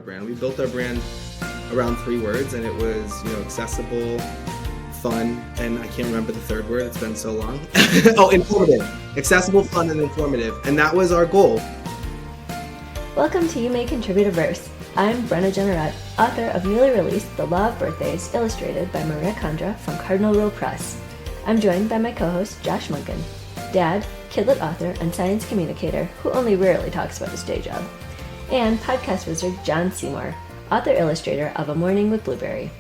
brand. We built our brand around 3 words, and it was, accessible, fun, and I can't remember the third word. It's been so long. Oh, informative. Accessible, fun, and informative. And that was our goal. Welcome to You May Contribute a Verse. I'm Brenna Generette, author of newly released The Law of Birthdays, illustrated by Maria Condra from Cardinal Row Press. I'm joined by my co-host, Josh Munkin, dad, kidlit author, and science communicator who only rarely talks about his day job, and podcast wizard John Seymour, author-illustrator of A Morning with Blueberry.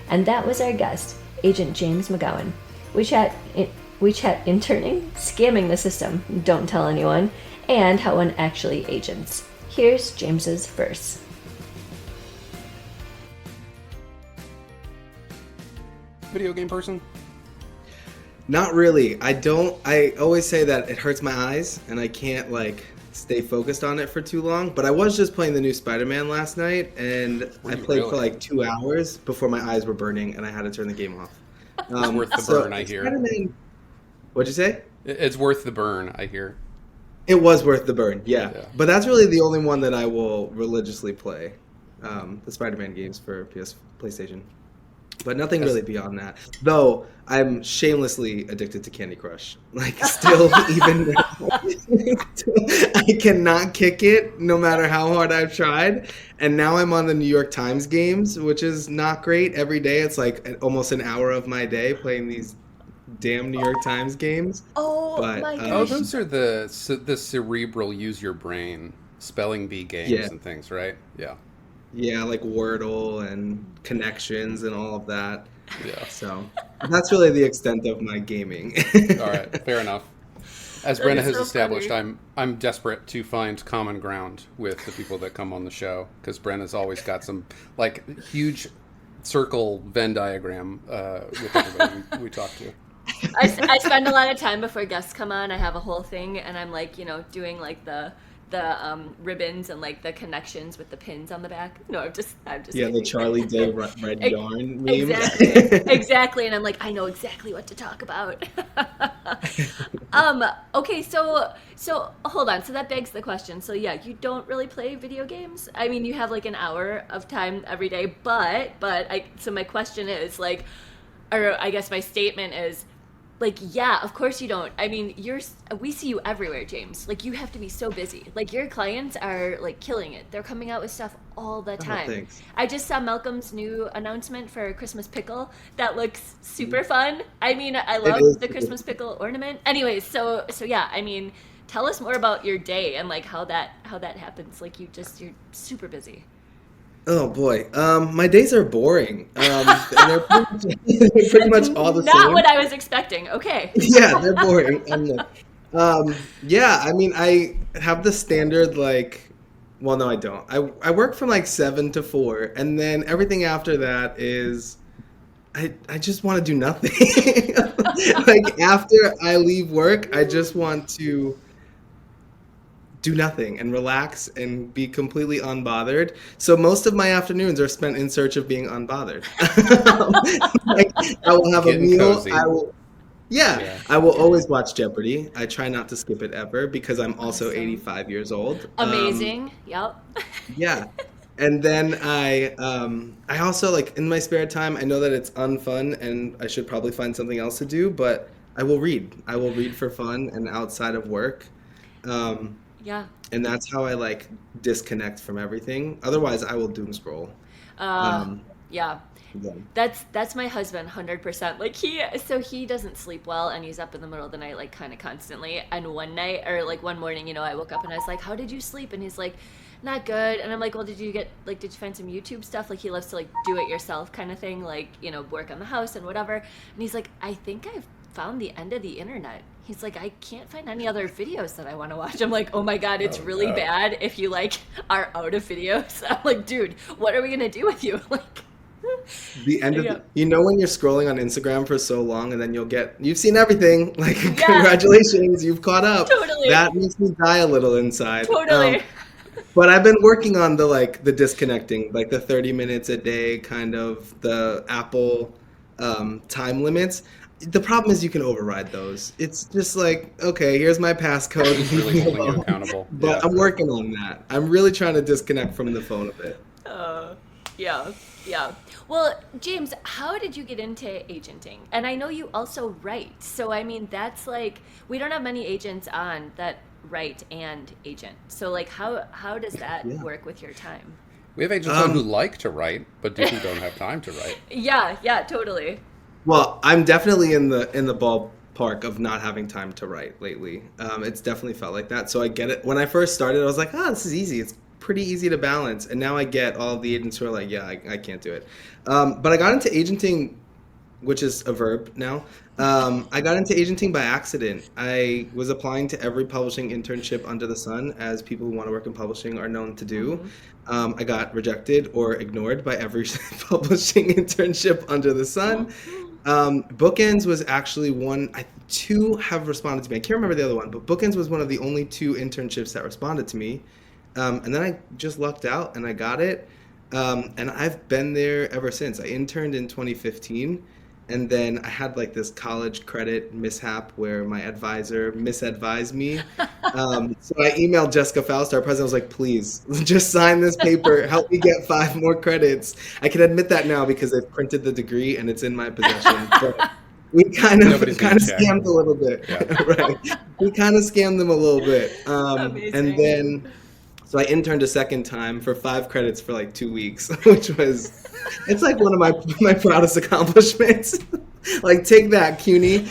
And that was our guest, Agent James McGowan. We chat interning, scamming the system, don't tell anyone, and how one actually agents. Here's James's verse. Video game person? Not really. I always say that it hurts my eyes and I can't stay focused on it for too long. But I was just playing the new Spider-Man last night and I played for 2 hours before my eyes were burning and I had to turn the game off. It's worth the burn, I hear. What'd you say? It's worth the burn, I hear. It was worth the burn, yeah. But that's really the only one that I will religiously play, the Spider-Man games for PlayStation. But nothing really beyond that. Though I'm shamelessly addicted to Candy Crush. Still, even now, I cannot kick it no matter how hard I've tried. And now I'm on the New York Times games, which is not great. Every day it's almost an hour of my day playing these damn New York Times games. My gosh. Those are the cerebral use your brain spelling bee games and things, right? Yeah. Yeah, like Wordle and Connections and all of that. Yeah. So that's really the extent of my gaming. All right, fair enough. As Brenna has established, I'm desperate to find common ground with the people that come on the show because Brenna's always got some huge circle Venn diagram with everybody we talk to. I spend a lot of time before guests come on. I have a whole thing, and I'm doing the ribbons and the connections with the pins on the back. No, I'm just kidding. The Charlie Day red yarn meme. Exactly. And I'm I know exactly what to talk about. Okay, so hold on. So that begs the question. So yeah, you don't really play video games. I mean, you have an hour of time every day, so my question is or I guess my statement is, yeah, of course you don't. I mean, we see you everywhere, James. You have to be so busy. Your clients are killing it. They're coming out with stuff all the time. Oh, thanks. I just saw Malcolm's new announcement for Christmas pickle. That looks super fun. I mean, I love the Christmas pickle ornament. Anyways, so yeah, I mean, tell us more about your day and how that happens. You're super busy. Oh boy, my days are boring. And they're pretty much all the same. Not what I was expecting. Okay. Yeah, they're boring. Yeah, I mean, I have the standard well, no, I don't. I work from 7 to 4, and then everything after that is I just want to do nothing. After I leave work, I just want to do nothing and relax and be completely unbothered. So most of my afternoons are spent in search of being unbothered. I will have a meal. Cozy. I will always watch Jeopardy. I try not to skip it ever because I'm also 85 years old. Amazing. Yep. Yeah. And then I also in my spare time, I know that it's unfun and I should probably find something else to do, but I will read. I will read for fun and outside of work. Yeah. And that's how I disconnect from everything. Otherwise, I will doom scroll. Yeah. That's my husband 100%. He doesn't sleep well and he's up in the middle of the night kind of constantly. And one night or one morning, I woke up and I was how did you sleep? And he's not good. And I'm well, did you find some YouTube stuff? He loves to do it yourself kind of thing, work on the house and whatever. And he's I think I've found the end of the internet. He's I can't find any other videos that I want to watch. I'm oh my God, it's really bad if you are out of videos. I'm dude, what are we gonna do with you? The end of when you're scrolling on Instagram for so long and then you've seen everything. Congratulations, you've caught up. Totally. That makes me die a little inside. Totally. But I've been working on the disconnecting, the 30 minutes a day kind of the Apple time limits. The problem is you can override those. It's just okay, here's my passcode. It's really holding you accountable. But I'm working on that. I'm really trying to disconnect from the phone a bit. Yeah, yeah. Well, James, how did you get into agenting? And I know you also write. So, I mean, that's like, we don't have many agents on that write and agent. So, like, how does that Yeah. work with your time? We have agents on who like to write, but who don't have time to write. Yeah, totally. Well, I'm definitely in the ballpark of not having time to write lately. It's definitely felt like that. So I get it. When I first started, I was like, this is easy. It's pretty easy to balance. And now I get all the agents who are like, yeah, I can't do it. But I got into agenting, which is a verb now. I got into agenting by accident. I was applying to every publishing internship under the sun, as people who want to work in publishing are known to do. I got rejected or ignored by every publishing internship under the sun. Bookends was actually one. Two have responded to me. I can't remember the other one, but Bookends was one of the only 2 internships that responded to me. And then I just lucked out and I got it. And I've been there ever since. I interned in 2015. And then I had like this college credit mishap where my advisor misadvised me. So I emailed Jessica Faust, our president, was like, please, just sign this paper. Help me get 5 more credits. I can admit that now because they've printed the degree and it's in my possession. But we kind of scammed a little bit. Yeah. Right. We kind of scammed them a little bit. And then, so I interned a second time for 5 credits for like 2 weeks, which was... It's like one of my proudest accomplishments. Like, take that, CUNY.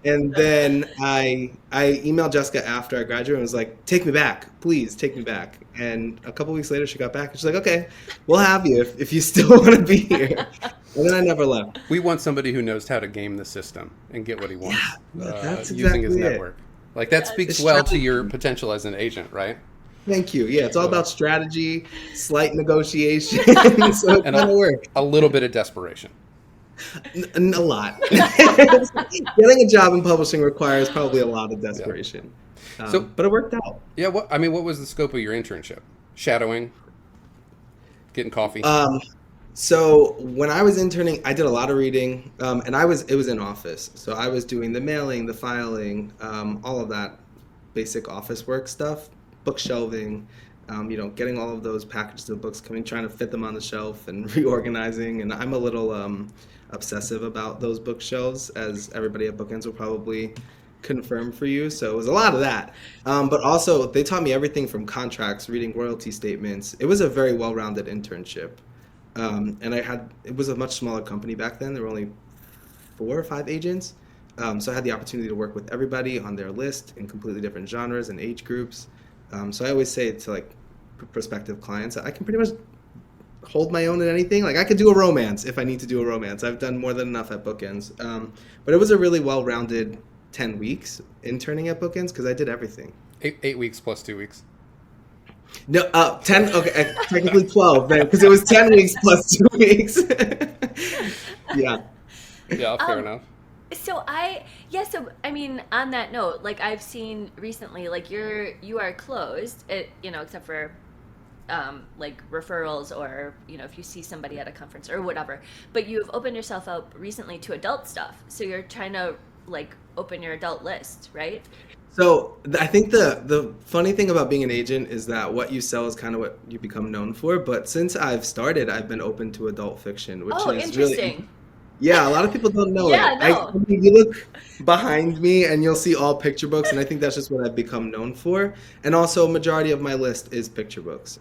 And then I emailed Jessica after I graduated and was like, take me back, please, take me back. And a couple weeks later, she got back and she's like, okay, we'll have you if you still want to be here. And then I never left. We want somebody who knows how to game the system and get what he wants that's using his exactly network. Like, that speaks well to your potential as an agent, right? Thank you. Yeah, it's all about strategy, slight negotiation, so it's gonna work. A little bit of desperation. A lot. Getting a job in publishing requires probably a lot of desperation. Yeah. But it worked out. Yeah. What was the scope of your internship? Shadowing, getting coffee. So when I was interning, I did a lot of reading, and it was in office. So I was doing the mailing, the filing, all of that basic office work stuff. Book shelving, getting all of those packages of books coming, trying to fit them on the shelf and reorganizing. And I'm a little obsessive about those bookshelves, as everybody at Bookends will probably confirm for you. So it was a lot of that. But also they taught me everything from contracts, reading royalty statements. It was a very well-rounded internship. And it was a much smaller company back then. There were only 4 or 5 agents. So I had the opportunity to work with everybody on their list in completely different genres and age groups. So I always say to like prospective clients, I can pretty much hold my own in anything. Like, I could do a romance if I need to do a romance. I've done more than enough at Bookends. But it was a really well-rounded 10 weeks interning at Bookends because I did everything. 8 weeks plus 2 weeks. No, 10. Okay, technically 12 then, because it was 10 weeks plus 2 weeks. Yeah. Yeah, fair enough. So I mean, on that note, like, I've seen recently, like, you are closed, except for like referrals or, if you see somebody at a conference or whatever, but you've opened yourself up recently to adult stuff. So you're trying to like open your adult list, right? So I think the funny thing about being an agent is that what you sell is kind of what you become known for. But since I've started, I've been open to adult fiction, which is interesting. Really... Yeah, a lot of people don't know it. No. I mean, you look behind me and you'll see all picture books, and I think that's just what I've become known for. And also, a majority of my list is picture books.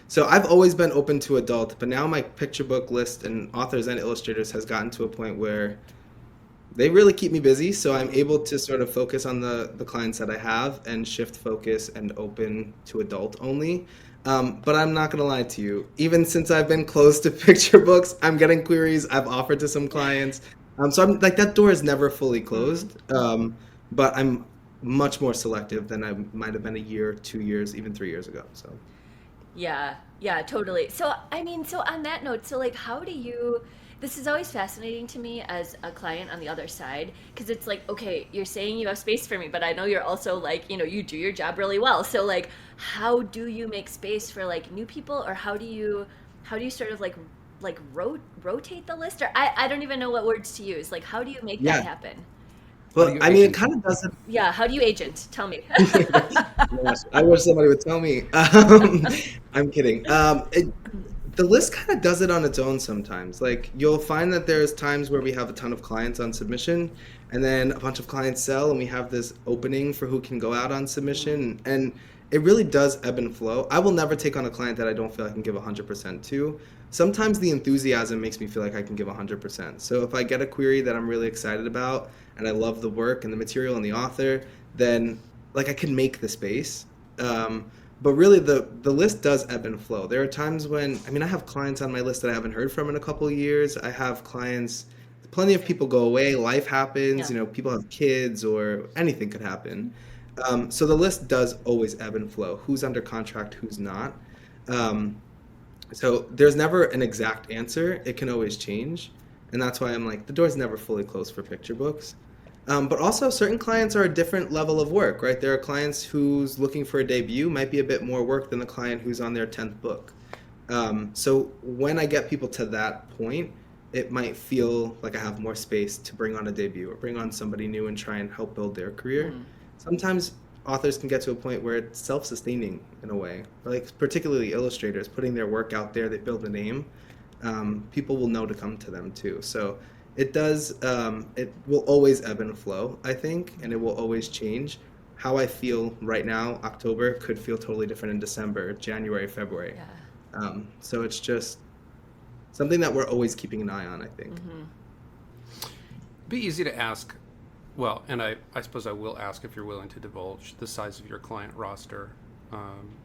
So I've always been open to adult, but now my picture book list and authors and illustrators has gotten to a point where they really keep me busy. So I'm able to sort of focus on the clients that I have and shift focus and open to adult only. But I'm not going to lie to you. Even since I've been close to picture books, I'm getting queries. I've offered to some clients. So I'm like, that door is never fully closed. But I'm much more selective than I might have been a year, 2 years, even 3 years ago. So. Yeah, totally. So, I mean, so on that note, so like, this is always fascinating to me as a client on the other side, because it's like, okay, you're saying you have space for me, but I know you're also like, you do your job really well. So like, how do you make space for like new people, or how do you sort of like rotate the list, or I don't even know what words to use. Like, how do you make that happen? Well, I mean, it kind of doesn't. Yeah, how do you agent? Tell me. I wish somebody would tell me. I'm kidding. The list kind of does it on its own sometimes. Like, you'll find that there's times where we have a ton of clients on submission, and then a bunch of clients sell, and we have this opening for who can go out on submission. And it really does ebb and flow. I will never take on a client that I don't feel I can give 100% to. Sometimes the enthusiasm makes me feel like I can give 100%. So if I get a query that I'm really excited about, and I love the work and the material and the author, then like I can make the space. But really the list does ebb and flow. There are times when, I mean, I have clients on my list that I haven't heard from in a couple of years. I have clients, plenty of people go away, life happens, people have kids or anything could happen. So the list does always ebb and flow. Who's under contract, who's not. So there's never an exact answer. It can always change. And that's why I'm like, the door's never fully closed for picture books. But also certain clients are a different level of work, right? There are clients who's looking for a debut might be a bit more work than the client who's on their 10th book. So when I get people to that point, it might feel like I have more space to bring on a debut or bring on somebody new and try and help build their career. Sometimes authors can get to a point where it's self-sustaining in a way, like particularly illustrators putting their work out there, they build a name. People will know to come to them too. So it does, it will always ebb and flow, I think, and it will always change. How I feel right now, October, could feel totally different in December, January, February. Yeah. So it's just something that we're always keeping an eye on, I think. It'd be easy to ask, well, and I suppose I will ask if you're willing to divulge the size of your client roster,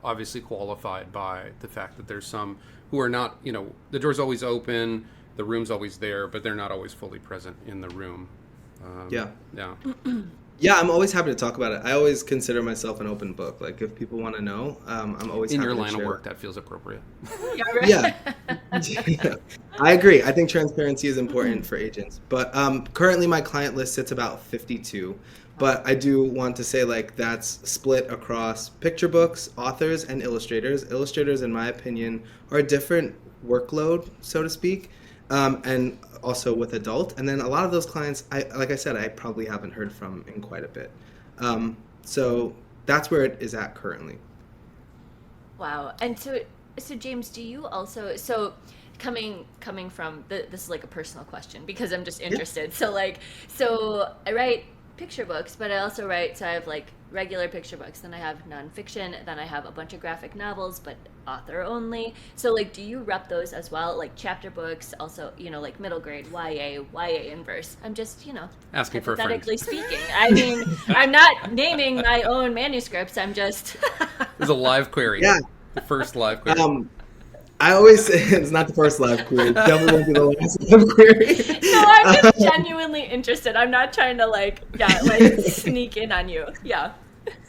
obviously qualified by the fact that there's some who are not, the door's always open, the room's always there, but they're not always fully present in the room. Yeah. Yeah, I'm always happy to talk about it. I always consider myself an open book. Like, if people want to know, I'm always in happy your to line share. of work. That feels appropriate. Yeah. I agree. I think transparency is important for agents. But currently, my client list sits about 52. But I do want to say, like, that's split across picture books, authors, and illustrators. Illustrators, in my opinion, are a different workload, so to speak. And also with adult, and then a lot of those clients, like I said, I probably haven't heard from in quite a bit. So that's where it is at currently. Wow. And so James, do you also, so coming from this is like a personal question because I'm just interested. Yeah. So I write picture books, but I also write, so I have like regular picture books, then I have nonfiction, then I have a bunch of graphic novels, but author only. So like, do you rep those as well? Like chapter books, also, like middle grade, YA in verse. I'm just, asking for a friend. Hypothetically speaking. I mean, I'm not naming my own manuscripts, I'm just... There's a live query. Yeah. The first live query. I always say it's not the first live query. Definitely won't be the last live query. No, I'm just genuinely interested. I'm not trying to sneak in on you. Yeah.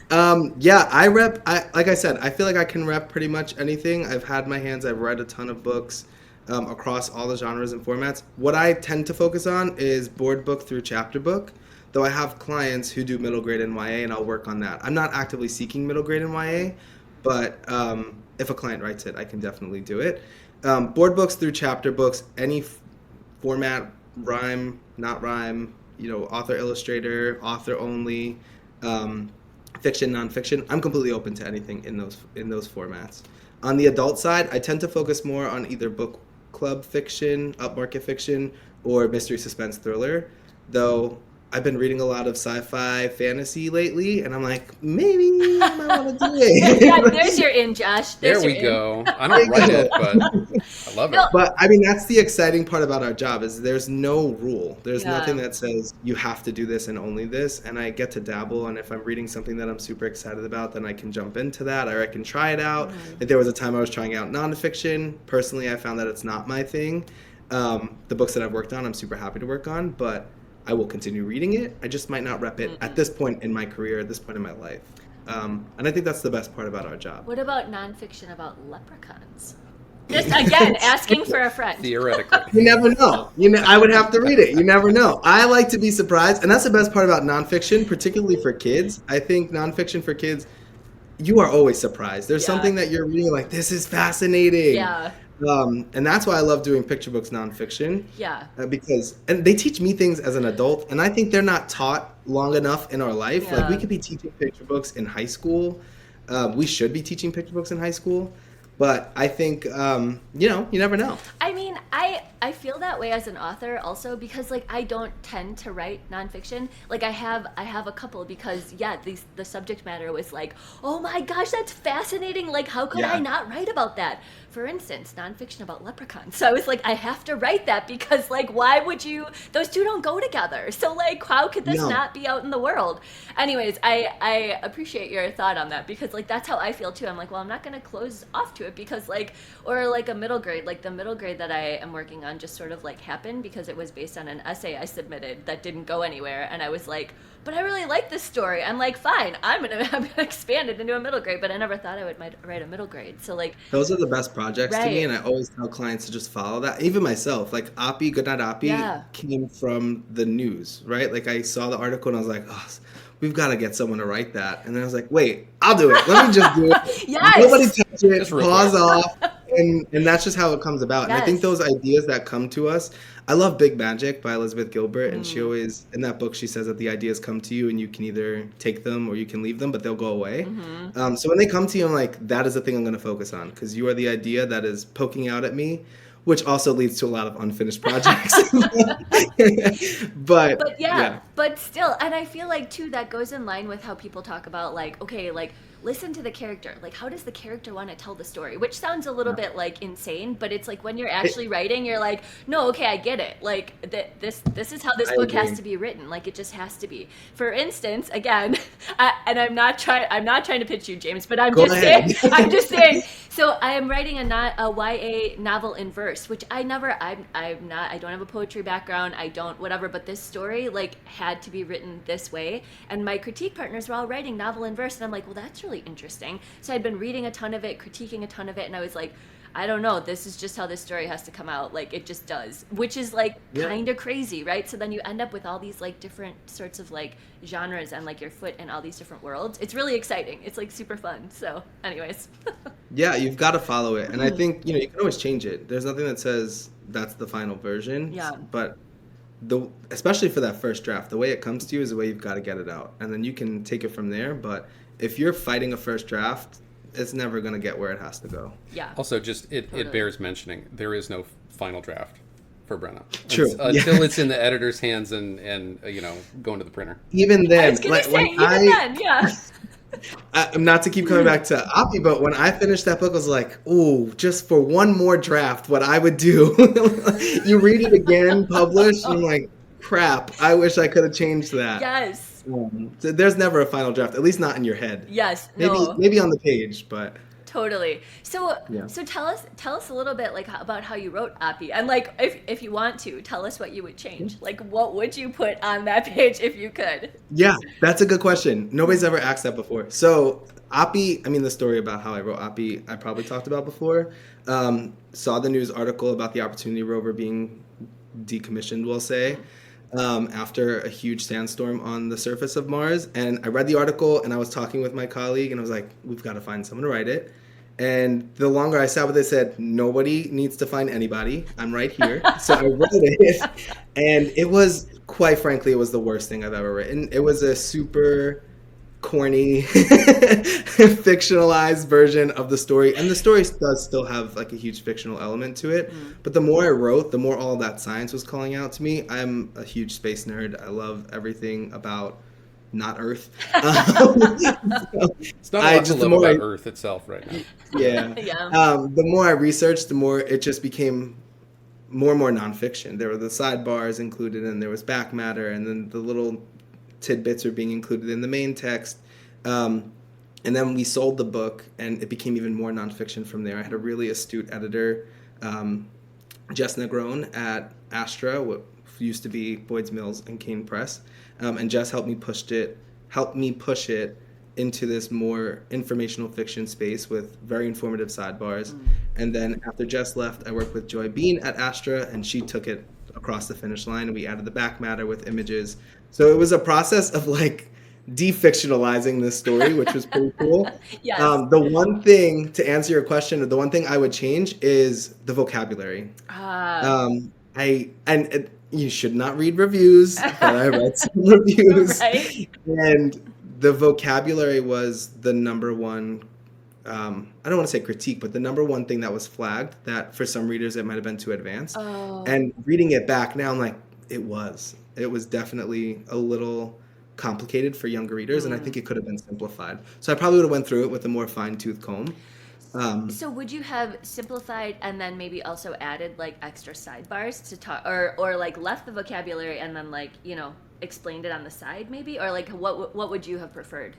Yeah, I rep, like I said, I feel like I can rep pretty much anything. I've had my hands, I've read a ton of books across all the genres and formats. What I tend to focus on is board book through chapter book, though I have clients who do middle grade and YA, and I'll work on that. I'm not actively seeking middle grade and YA, but if a client writes it, I can definitely do it. Board books through chapter books, any format, rhyme, not rhyme, author, illustrator, author only, fiction, nonfiction. I'm completely open to anything in those formats. On the adult side, I tend to focus more on either book club fiction, upmarket fiction, or mystery suspense thriller, though I've been reading a lot of sci-fi fantasy lately, and I'm like, maybe I might want to do it. Yeah, there's your in, Josh. There we go. I don't write it, but I love it. But I mean, that's the exciting part about our job is there's no rule. There's nothing that says you have to do this and only this, and I get to dabble, and if I'm reading something that I'm super excited about, then I can jump into that, or I can try it out. If there was a time I was trying out nonfiction, personally, I found that it's not my thing. The books that I've worked on, I'm super happy to work on, but I will continue reading it. I just might not rep it at this point in my career, at this point in my life. And I think that's the best part about our job. What about nonfiction about leprechauns? Just again, asking for a friend. Theoretically. You never know. I would have to read it. You never know. I like to be surprised. And that's the best part about nonfiction, particularly for kids. I think nonfiction for kids, you are always surprised. There's something that you're reading like, this is fascinating. Yeah. And that's why I love doing picture books nonfiction. Yeah. Because they teach me things as an adult, and I think they're not taught long enough in our life. Yeah. Like we could be teaching picture books in high school. We should be teaching picture books in high school. But I think, you never know. I mean, I feel that way as an author also because, like, I don't tend to write nonfiction. Like, I have a couple because, yeah, the subject matter was like, oh my gosh, that's fascinating. Like, how could I not write about that? For instance, nonfiction about leprechauns. So I was like, I have to write that because, like, why would you? Those two don't go together. So, like, how could this not be out in the world? Anyways, I appreciate your thought on that because, like, that's how I feel too. I'm like, well, I'm not going to close off to it because, like, or like a middle grade, like the middle grade that I am working on just sort of like happened because it was based on an essay I submitted that didn't go anywhere, and I was like, but I really like this story. I'm like, fine, I'm gonna expand it into a middle grade, but I never thought I would write a middle grade. So like, those are the best projects to me, and I always tell clients to just follow that. Even myself, like Oppie, Goodnight Oppie came from the news, right? Like I saw the article and I was like, oh, we've got to get someone to write that. And then I was like, wait, I'll do it. Let me just do it. Nobody touch it, just pause off. And that's just how it comes about. And I think those ideas that come to us, I love Big Magic by Elizabeth Gilbert. And she always, in that book, she says that the ideas come to you and you can either take them or you can leave them, but they'll go away. So when they come to you, I'm like, that is the thing I'm going to focus on because you are the idea that is poking out at me, which also leads to a lot of unfinished projects. but still, and I feel like too that goes in line with how people talk about like, okay, like listen to the character. Like, how does the character want to tell the story? Which sounds a little bit like insane, but it's like when you're actually writing, you're like, no, okay, I get it. Like this is how this book has to be written. Like it just has to be. For instance, again, and I'm not trying to pitch you, James, but I'm just saying. So I am writing a YA novel in verse, which I don't have a poetry background. I don't whatever, but this story like had to be written this way. And my critique partners were all writing novel in verse, and I'm like, well, that's really interesting. So I'd been reading a ton of it, critiquing a ton of it, and I was like, I don't know, this is just how this story has to come out. Like it just does, which is like kind of crazy, right? So then you end up with all these like different sorts of like genres and like your foot in all these different worlds. It's really exciting. It's like super fun. So anyways. Yeah, you've got to follow it. And I think, you can always change it. There's nothing that says that's the final version. Yeah. But especially for that first draft, the way it comes to you is the way you've got to get it out. And then you can take it from there. But if you're fighting a first draft, it's never going to get where it has to go. Yeah. Also, just it bears mentioning, there is no final draft for Brenna. True. Until it's in the editor's hands and going to the printer. Even then, I'm not to keep coming back to Oppie, but when I finished that book, I was like, ooh, just for one more draft, what I would do. You read it again, published, and I'm like, crap, I wish I could have changed that. Yes. So there's never a final draft, at least not in your head. Yes. Maybe on the page, but totally. So tell us a little bit like about how you wrote Oppie, and like if you want to tell us what you would change. Like what would you put on that page if you could? Yeah, that's a good question. Nobody's ever asked that before. So Oppie, the story about how I wrote Oppie, I probably talked about before. Saw the news article about the Opportunity rover being decommissioned, we'll say. After a huge sandstorm on the surface of Mars. And I read the article and I was talking with my colleague and I was like, we've got to find someone to write it. And the longer I sat with it, said, nobody needs to find anybody. I'm right here. So I wrote it. And it was, quite frankly, it was the worst thing I've ever written. It was a super corny, fictionalized version of the story. And the story does still have like a huge fictional element to it. But the more I wrote, the more all that science was calling out to me. I'm a huge space nerd. I love everything about not Earth. It's not a lot to love about Earth itself right now. Yeah. The more I researched, the more it just became more and more nonfiction. There were the sidebars included, and there was back matter, and then the little tidbits are being included in the main text. And then we sold the book, and it became even more nonfiction from there. I had a really astute editor, Jess McGowan at Astra, what used to be Boyd's Mills and Kane Press. And Jess helped me push it into this more informational fiction space with very informative sidebars. And then after Jess left, I worked with Joy Bean at Astra, and she took it across the finish line, and we added the back matter with images. So it was a process of like defictionalizing this story, which was pretty cool. Yes. The one thing, to answer your question, the one thing I would change is the vocabulary. You should not read reviews, but I read some reviews. Right. And the vocabulary was the number one, I don't want to say critique, but the number one thing that was flagged, that for some readers it might have been too advanced. Oh. And reading it back now, I'm like, it was definitely a little complicated for younger readers, and I think it could have been simplified. So I probably would have went through it with a more fine-tooth comb. So would you have simplified and then maybe also added like extra sidebars to talk, or like left the vocabulary and then like, you know, explained it on the side maybe, or like what would you have preferred?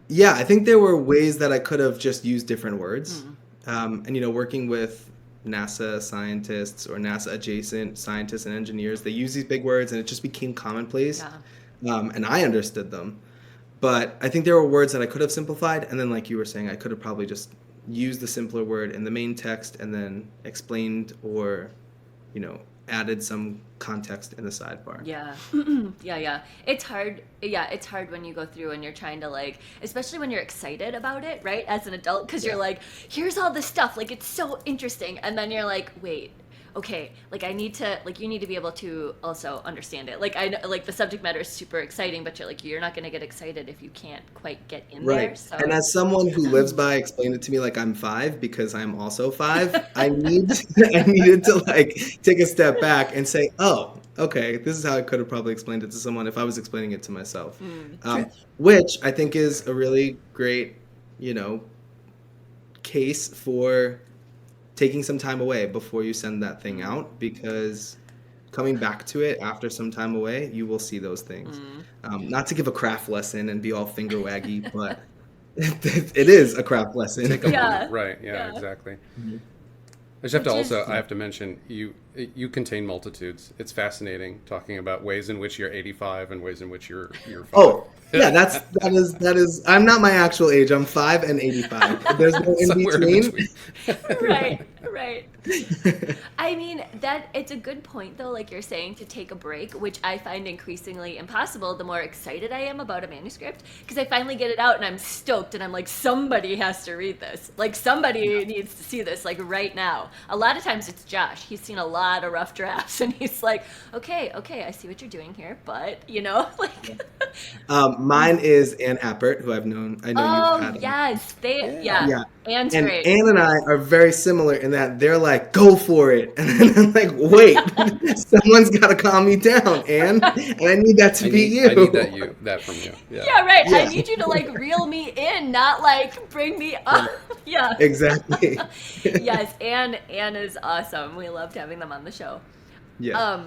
Yeah, I think there were ways that I could have just used different words. And, you know, working with NASA scientists or NASA adjacent scientists and engineers, they use these big words and it just became commonplace. And I understood them. But I think there were words that I could have simplified. And then like you were saying, I could have probably just used the simpler word in the main text and then explained or, you know, added some context in the sidebar. Yeah. Yeah. It's hard. Yeah, it's hard when you go through and you're trying to like, especially when you're excited about it, right? As an adult, because you're like, here's all this stuff. Like, it's so interesting. And then you're like, wait, okay, like I need to, like you need to be able to also understand it. Like I know, like the subject matter is super exciting, but you're not going to get excited if you can't quite get in there. So. And as someone who lives by explain it to me like I'm 5 because I'm also 5, I needed to like take a step back and say, oh, okay, this is how I could have probably explained it to someone if I was explaining it to myself. Which I think is a really great, you know, case for taking some time away before you send that thing out, because coming back to it after some time away, you will see those things. Not to give a craft lesson and be all finger waggy, but it is a craft lesson. Take a moment. Right, yeah, exactly. I just have to I have to mention, you contain multitudes. It's fascinating talking about ways in which you're 85 and ways in which you're 5. Oh, yeah, that is. I'm not my actual age. I'm 5 and 85. There's no in between. Right. I mean, that it's a good point though, like you're saying, to take a break, which I find increasingly impossible the more excited I am about a manuscript, because I finally get it out and I'm stoked and I'm like, somebody has to read this. Like somebody needs to see this like right now. A lot of times it's Josh. He's seen a lot of rough drafts and he's like, okay, I see what you're doing here, but you know, like mine is Ann Appert, who I know you've had. Yes, Anne's great. Anne and I are very similar in that they're like, go for it. And then I'm like, wait, someone's got to calm me down, Anne. And I need that to be you. I need that from you. Yeah, right. Yeah. I need you to like reel me in, not like bring me up. Yeah. Exactly. Yes, Anne is awesome. We loved having them on the show. Yeah.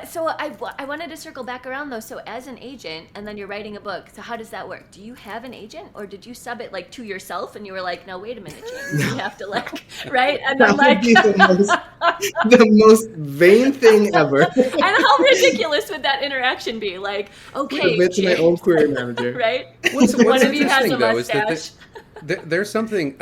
So I wanted to circle back around though. So as an agent, and then you're writing a book. So how does that work? Do you have an agent, or did you sub it like to yourself, and you were like, no, wait a minute, James, you have to like, right? And then that would be the most vain thing ever. And how ridiculous would that interaction be? Like, okay, admit to my own query manager, right? What's One of you has a though, mustache. There's something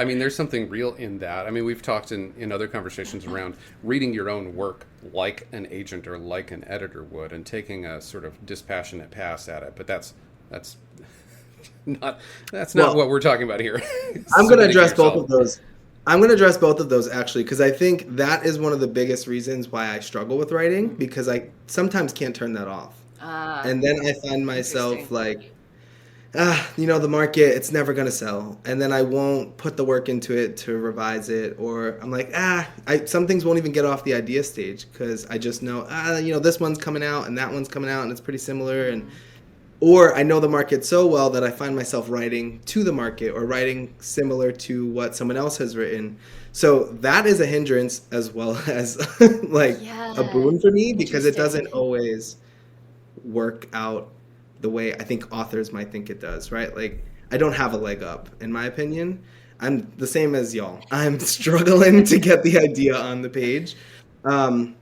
real in that. I mean, we've talked in other conversations around reading your own work like an agent or like an editor would, and taking a sort of dispassionate pass at it. But that's not what we're talking about here. I'm going to address both of those. I'm going to address both of those actually, because I think that is one of the biggest reasons why I struggle with writing, because I sometimes can't turn that off. And then I find myself like, you know, the market, it's never going to sell. And then I won't put the work into it to revise it. Or I'm like, some things won't even get off the idea stage because I just know, you know, this one's coming out and that one's coming out and it's pretty similar. Or I know the market so well that I find myself writing to the market or writing similar to what someone else has written. So that is a hindrance as well as like a boon for me, because it doesn't always work out the way I think authors might think it does, right? Like, I don't have a leg up, in my opinion. I'm the same as y'all. I'm struggling to get the idea on the page. And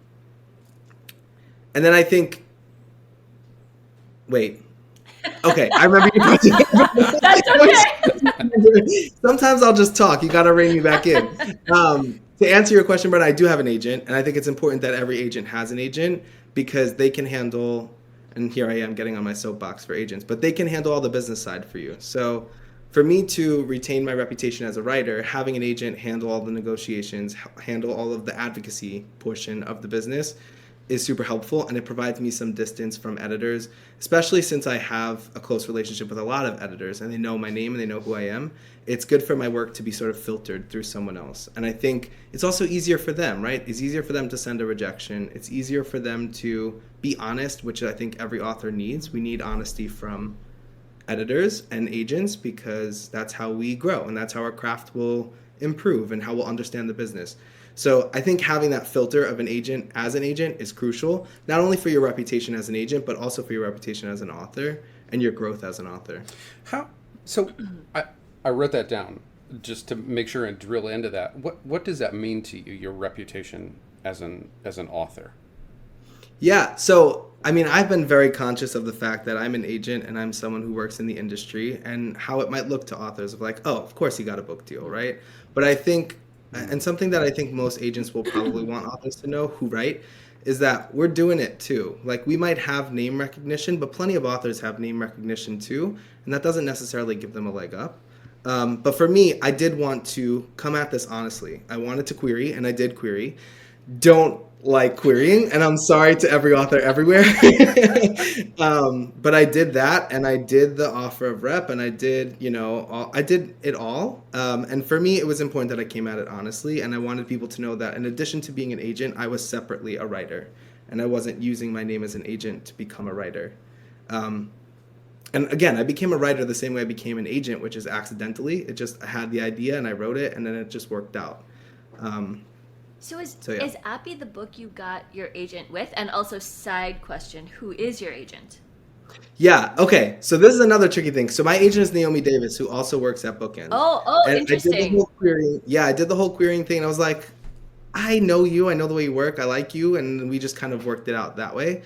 then I think, wait. Okay, I remember your question. That's okay. Sometimes I'll just talk. You got to rein me back in. To answer your question, Brett, I do have an agent, and I think it's important that every agent has an agent, because they can handle And here I am getting on my soapbox for agents, but they can handle all the business side for you. So for me to retain my reputation as a writer, having an agent handle all the negotiations, handle all of the advocacy portion of the business is super helpful, and it provides me some distance from editors, especially since I have a close relationship with a lot of editors and they know my name and they know who I am. It's good for my work to be sort of filtered through someone else. And I think it's also easier for them, right? It's easier for them to send a rejection. It's easier for them to be honest, which I think every author needs. We need honesty from editors and agents because that's how we grow and that's how our craft will improve and how we'll understand the business. So I think having that filter of an agent as an agent is crucial, not only for your reputation as an agent, but also for your reputation as an author and your growth as an author. So I wrote that down just to make sure and drill into that. What does that mean to you, your reputation as an author? Yeah, so I mean, I've been very conscious of the fact that I'm an agent and I'm someone who works in the industry and how it might look to authors of like, oh, of course he got a book deal, right? But I think, and something that I think most agents will probably want authors to know who write is that we're doing it too. Like we might have name recognition, but plenty of authors have name recognition too, and that doesn't necessarily give them a leg up. But for me, I did want to come at this honestly. I wanted to query, and I did query. Don't like querying, and I'm sorry to every author everywhere. But I did that, and I did the offer of rep, and I did, I did it all. And for me, it was important that I came at it honestly, and I wanted people to know that in addition to being an agent, I was separately a writer, and I wasn't using my name as an agent to become a writer. And again, I became a writer the same way I became an agent, which is accidentally. It just, I had the idea, and I wrote it, and then it just worked out. Is Appy the book you got your agent with? And also, side question, who is your agent? Yeah, okay. So this is another tricky thing. So my agent is Naomi Davis, who also works at Bookends. Oh, and interesting. I did the whole querying thing. And I was like, I know you. I know the way you work. I like you. And we just kind of worked it out that way.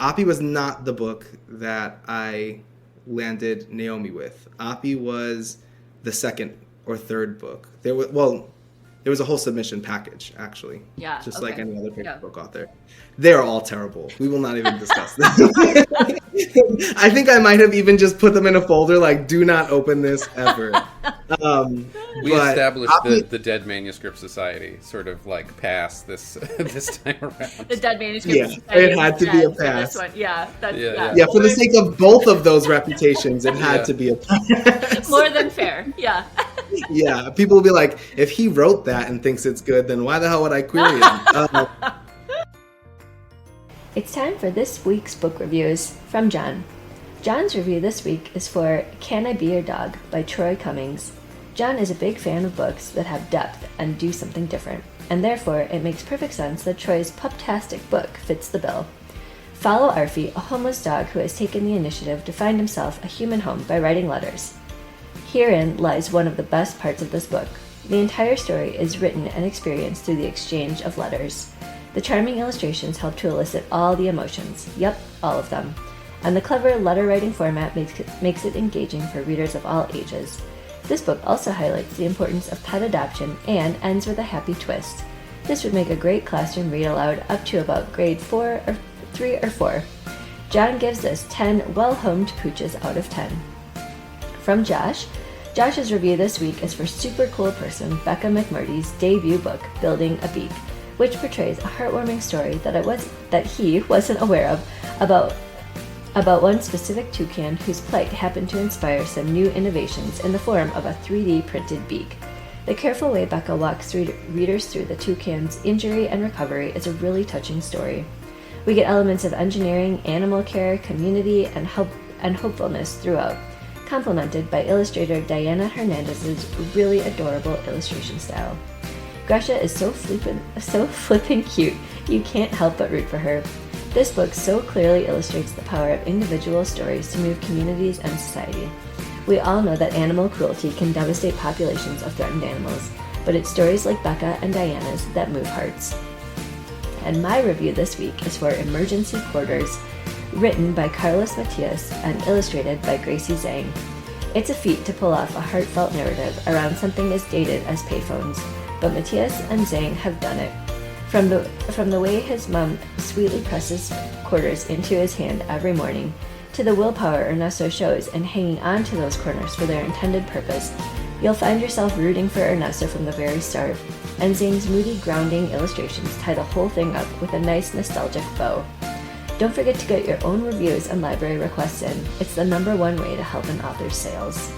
Appy was not the book that I landed Naomi with. Appy was the second or third book. There was a whole submission package, actually. Yeah. Just like any other book author. They are all terrible. We will not even discuss them. I think I might have even just put them in a folder like, do not open this ever. We established the Dead Manuscript Society sort of like pass this time around. The Dead Manuscript Society. It had to be a pass. This one. Yeah, for the sake of both of those reputations, it had to be a pass. More than fair, yeah. Yeah, people will be like, if he wrote that and thinks it's good, then why the hell would I query him? It's time for this week's book reviews from John. John's review this week is for Can I Be Your Dog by Troy Cummings. John is a big fan of books that have depth and do something different, and therefore it makes perfect sense that Troy's puptastic book fits the bill. Follow Arfie, a homeless dog who has taken the initiative to find himself a human home by writing letters. Herein lies one of the best parts of this book. The entire story is written and experienced through the exchange of letters. The charming illustrations help to elicit all the emotions. Yep, all of them. And the clever letter-writing format makes it engaging for readers of all ages. This book also highlights the importance of pet adoption and ends with a happy twist. This would make a great classroom read aloud up to about grade 3 or 4. John gives this 10 well-homed pooches out of 10. From Josh. Josh's review this week is for super cool person Becca McMurdie's debut book, Building a Beak, which portrays a heartwarming story that he wasn't aware of about one specific toucan whose plight happened to inspire some new innovations in the form of a 3D printed beak. The careful way Becca walks readers through the toucan's injury and recovery is a really touching story. We get elements of engineering, animal care, community, and hopefulness throughout, complemented by illustrator Diana Hernandez's really adorable illustration style. Gresha is so flippin' cute, you can't help but root for her. This book so clearly illustrates the power of individual stories to move communities and society. We all know that animal cruelty can devastate populations of threatened animals, but it's stories like Becca and Diana's that move hearts. And my review this week is for Emergency Quarters, written by Carlos Matias and illustrated by Gracey Zhang. It's a feat to pull off a heartfelt narrative around something as dated as payphones, but Matias and Zhang have done it. From the way his mom sweetly presses quarters into his hand every morning, to the willpower Ernesto shows in hanging on to those corners for their intended purpose, you'll find yourself rooting for Ernesto from the very start, and Zhang's moody, grounding illustrations tie the whole thing up with a nice, nostalgic bow. Don't forget to get your own reviews and library requests in. It's the #1 way to help an author's sales.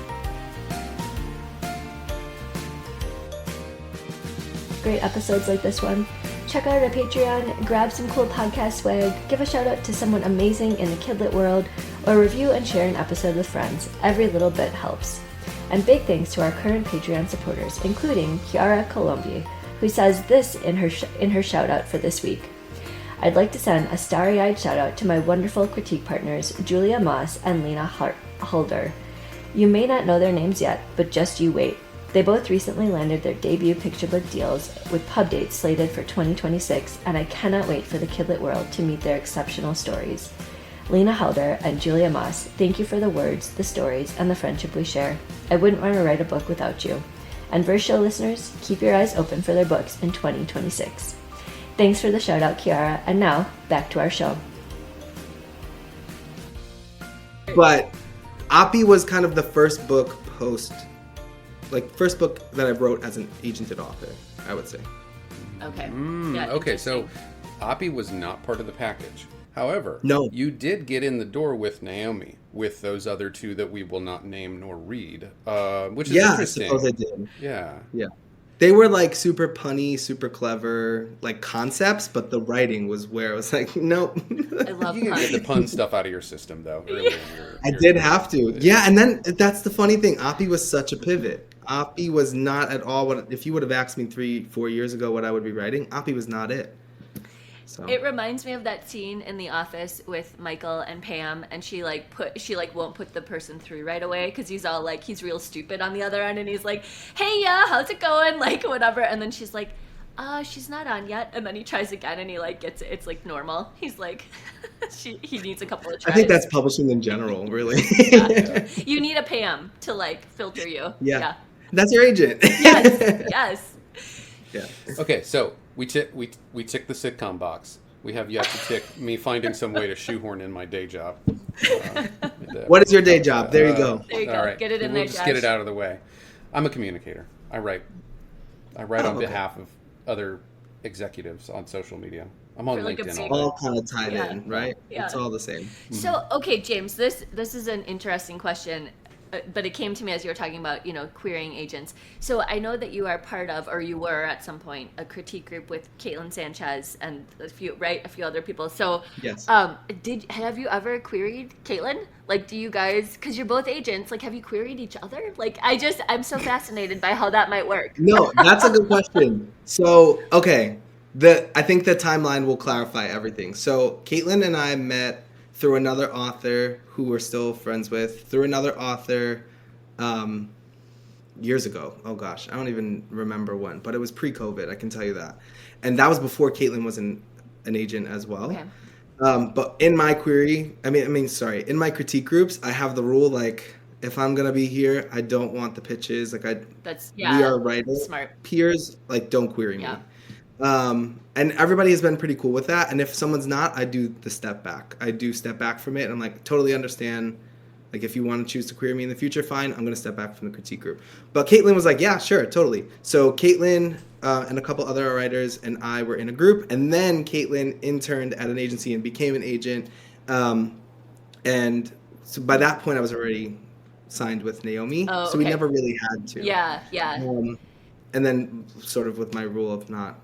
Great episodes like this one. Check out our Patreon, grab some cool podcast swag, give a shout out to someone amazing in the kidlit world, or review and share an episode with friends. Every little bit helps. And big thanks to our current Patreon supporters, including Chiara Colombi, who says this in her shout out for this week. I'd like to send a starry-eyed shout out to my wonderful critique partners, Julia Moss and Lena Halder. You may not know their names yet, but just you wait. They both recently landed their debut picture book deals with pub dates slated for 2026, and I cannot wait for the kidlit world to meet their exceptional stories. Lena Halder and Julia Moss, thank you for the words, the stories, and the friendship we share. I wouldn't want to write a book without you. And Verse Show listeners, keep your eyes open for their books in 2026. Thanks for the shout out, Chiara, and now, back to our show. But Oppie was kind of the first book first book that I wrote as an agented author, I would say. Okay. Okay, so Oppie was not part of the package. However, no, you did get in the door with Naomi, with those other two that we will not name nor read, which is interesting. I suppose I did. Yeah. They were like super punny, super clever, like concepts, but the writing was where I was like, nope. I love you can get the pun stuff out of your system, though. I did have to. Yeah, and then that's the funny thing. Oppie was such a pivot. Oppie was not at all what, if you would have asked me 3-4 years ago what I would be writing, Oppie was not it. So. It reminds me of that scene in The Office with Michael and Pam, and she won't put the person through right away because he's all like, he's real stupid on the other end, and he's like, hey, how's it going, like whatever, and then she's like, she's not on yet, and then he tries again and he like gets it, it's like normal. He's like, he needs a couple of tries. I think that's publishing in general, really. Yeah. You need a Pam to like filter you. Yeah. That's your agent. Yes. Yeah. Okay, so we tick the sitcom box. We have yet to tick me finding some way to shoehorn in my day job. What is your day job? There you go. There you go. All right. Get it in we'll there, just Josh. get it out of the way. I'm a communicator. I write on behalf of other executives on social media. I'm on LinkedIn. All kind of tied in, right? Yeah. It's all the same. So, okay, James, this is an interesting question, but it came to me as you were talking about, querying agents. So I know that you are part of, or you were at some point, a critique group with Caitlin Sanchez and a few other people. So, yes. Have you ever queried Caitlin? Like, do you guys, because you're both agents, like, have you queried each other? Like, I'm so fascinated by how that might work. No, that's a good question. So, okay. I think the timeline will clarify everything. So Caitlin and I met through another author who we're still friends with, through another author years ago. Oh gosh, I don't even remember when, but it was pre-COVID, I can tell you that. And that was before Caitlin was an agent as well. Okay. But in my in my critique groups, I have the rule, like, if I'm gonna be here, I don't want the pitches. Like we are writers, smart peers, like, don't query me. Yeah. And everybody has been pretty cool with that. And if someone's not, I do the step back. I do step back from it. And I'm like, totally understand. Like, if you want to choose to query me in the future, fine. I'm going to step back from the critique group. But Caitlin was like, yeah, sure, totally. So Caitlin and a couple other writers and I were in a group. And then Caitlin interned at an agency and became an agent. And so by that point, I was already signed with Naomi. Oh, okay. So we never really had to. Yeah. And then sort of with my rule of not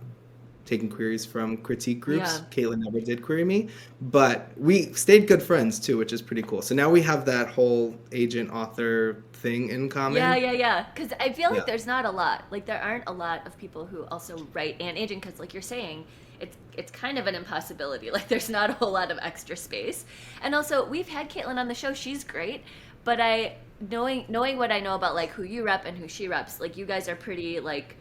taking queries from critique groups, Caitlin never did query me, but we stayed good friends too, which is pretty cool. So now we have that whole agent author thing in common. Yeah. Because I feel like there's not a lot. Like, there aren't a lot of people who also write and agent, because like you're saying, it's kind of an impossibility. Like, there's not a whole lot of extra space. And also, we've had Caitlin on the show. She's great, but knowing what I know about like who you rep and who she reps, like, you guys are pretty like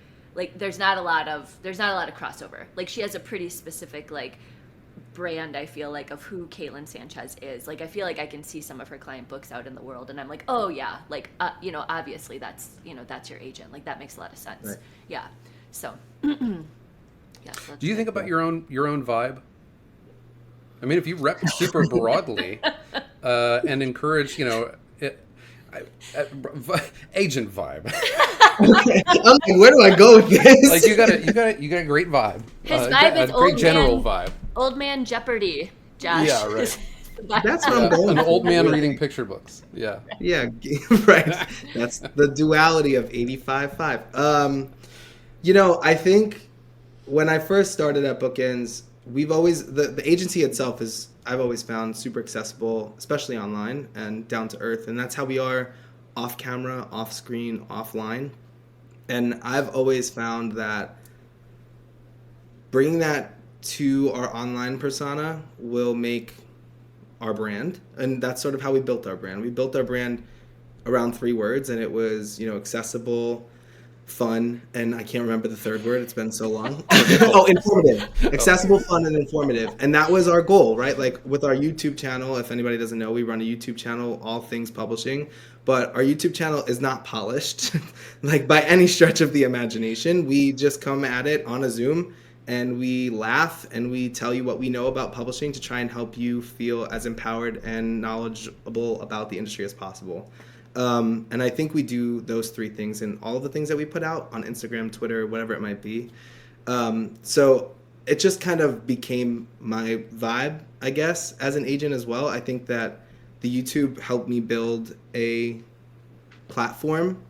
there's not a lot of crossover. Like, she has a pretty specific like brand, I feel like, of who Caitlin Sanchez is. Like, I feel like I can see some of her client books out in the world, and I'm like, oh yeah, like obviously that's your agent. Like, that makes a lot of sense. Right. Yeah. So Yes, Do you think about your own vibe? I mean, if you rep super broadly and encourage, agent vibe. I'm like, where do I go with this? Like you got a great vibe. His vibe is a old great general man, vibe. Old man Jeopardy, Josh. Yeah, right. That's what I'm going. An old man with. reading picture books. Yeah. Yeah, right. That's the duality of 85.5. I think when I first started at Bookends, we've always the agency itself is I've always found super accessible, especially online and down to earth, and that's how we are off camera, off screen, offline. And I've always found that bringing that to our online persona will make our brand, and that's sort of how we built our brand. We built our brand around 3 words, and it was, accessible, fun, and I can't remember the third word. It's been so long. Informative. Accessible, fun, and informative. And that was our goal, right? Like with our YouTube channel, if anybody doesn't know, we run a YouTube channel, all things publishing, but our YouTube channel is not polished, like by any stretch of the imagination. We just come at it on a Zoom, and we laugh and we tell you what we know about publishing to try and help you feel as empowered and knowledgeable about the industry as possible. And I think we do those 3 things in all of the things that we put out on Instagram, Twitter, whatever it might be. So it just kind of became my vibe, I guess, as an agent as well. I think that the YouTube helped me build a platform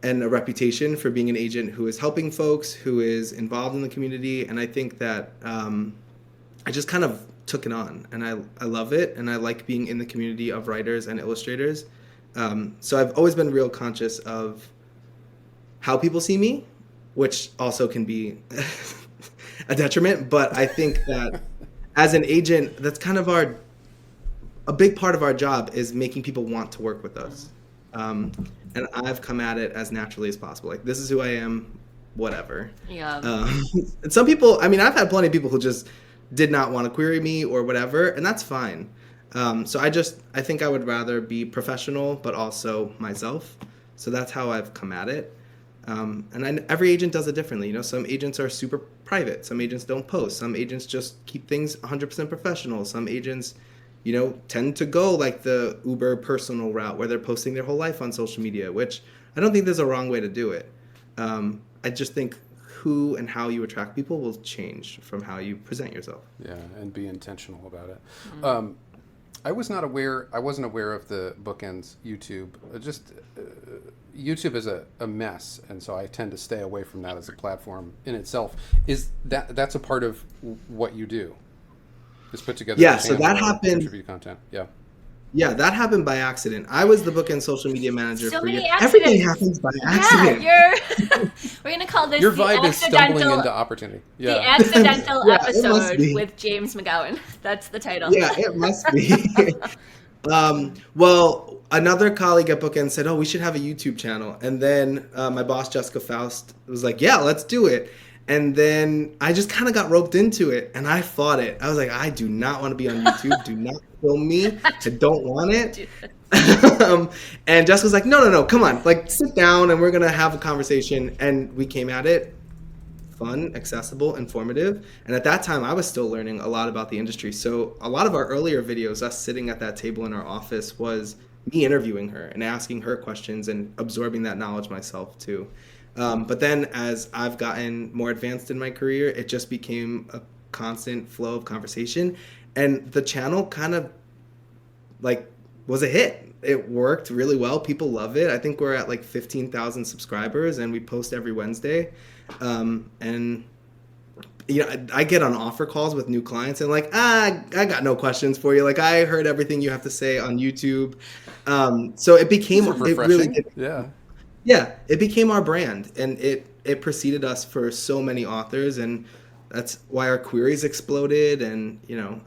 and a reputation for being an agent who is helping folks, who is involved in the community. And I think that I just kind of took it on, and I love it, and I like being in the community of writers and illustrators. So I've always been real conscious of how people see me, which also can be a detriment. But I think that as an agent, that's kind of a big part of our job is making people want to work with us. And I've come at it as naturally as possible. Like, this is who I am, whatever. Yeah. And some people, I've had plenty of people who just did not want to query me or whatever, and that's fine. So I think I would rather be professional, but also myself. So that's how I've come at it. Every agent does it differently. Some agents are super private. Some agents don't post. Some agents just keep things 100% professional. Some agents, tend to go like the uber personal route where they're posting their whole life on social media, which I don't think there's a wrong way to do it. I just think who and how you attract people will change from how you present yourself. Yeah, and be intentional about it. Mm-hmm. I wasn't aware of the Bookends YouTube. YouTube is a mess, and so I tend to stay away from that as a platform in itself. Is that's a part of what you do? Is put together. Yeah, so that happened. Contribute content. Yeah. Yeah, that happened by accident. I was the Bookend social media manager so for many years. accidents. Everything happens by accident. Yeah, we're gonna call this your the vibe is stumbling into opportunity. Yeah. The accidental Yeah, episode with James McGowan. That's the title. Yeah, it must be. Well, another colleague at Bookend said, "Oh, we should have a YouTube channel." And then my boss, Jessica Faust, was like, "Yeah, let's do it." And then I just kind of got roped into it, and I fought it. I was like, I do not want to be on YouTube. Do not film me. I don't want it. And Jessica's like, no, come on. Like, sit down, and we're going to have a conversation. And we came at it fun, accessible, informative. And at that time, I was still learning a lot about the industry. So a lot of our earlier videos, us sitting at that table in our office, was me interviewing her and asking her questions and absorbing that knowledge myself, too. But then as I've gotten more advanced in my career, it just became a constant flow of conversation. And the channel kind of was a hit. It worked really well. People love it. I think we're at 15,000 subscribers, and we post every Wednesday. And I get on offer calls with new clients and I got no questions for you. I heard everything you have to say on YouTube. So it became, it really did. Yeah, it became our brand, and it preceded us for so many authors, and that's why our queries exploded. And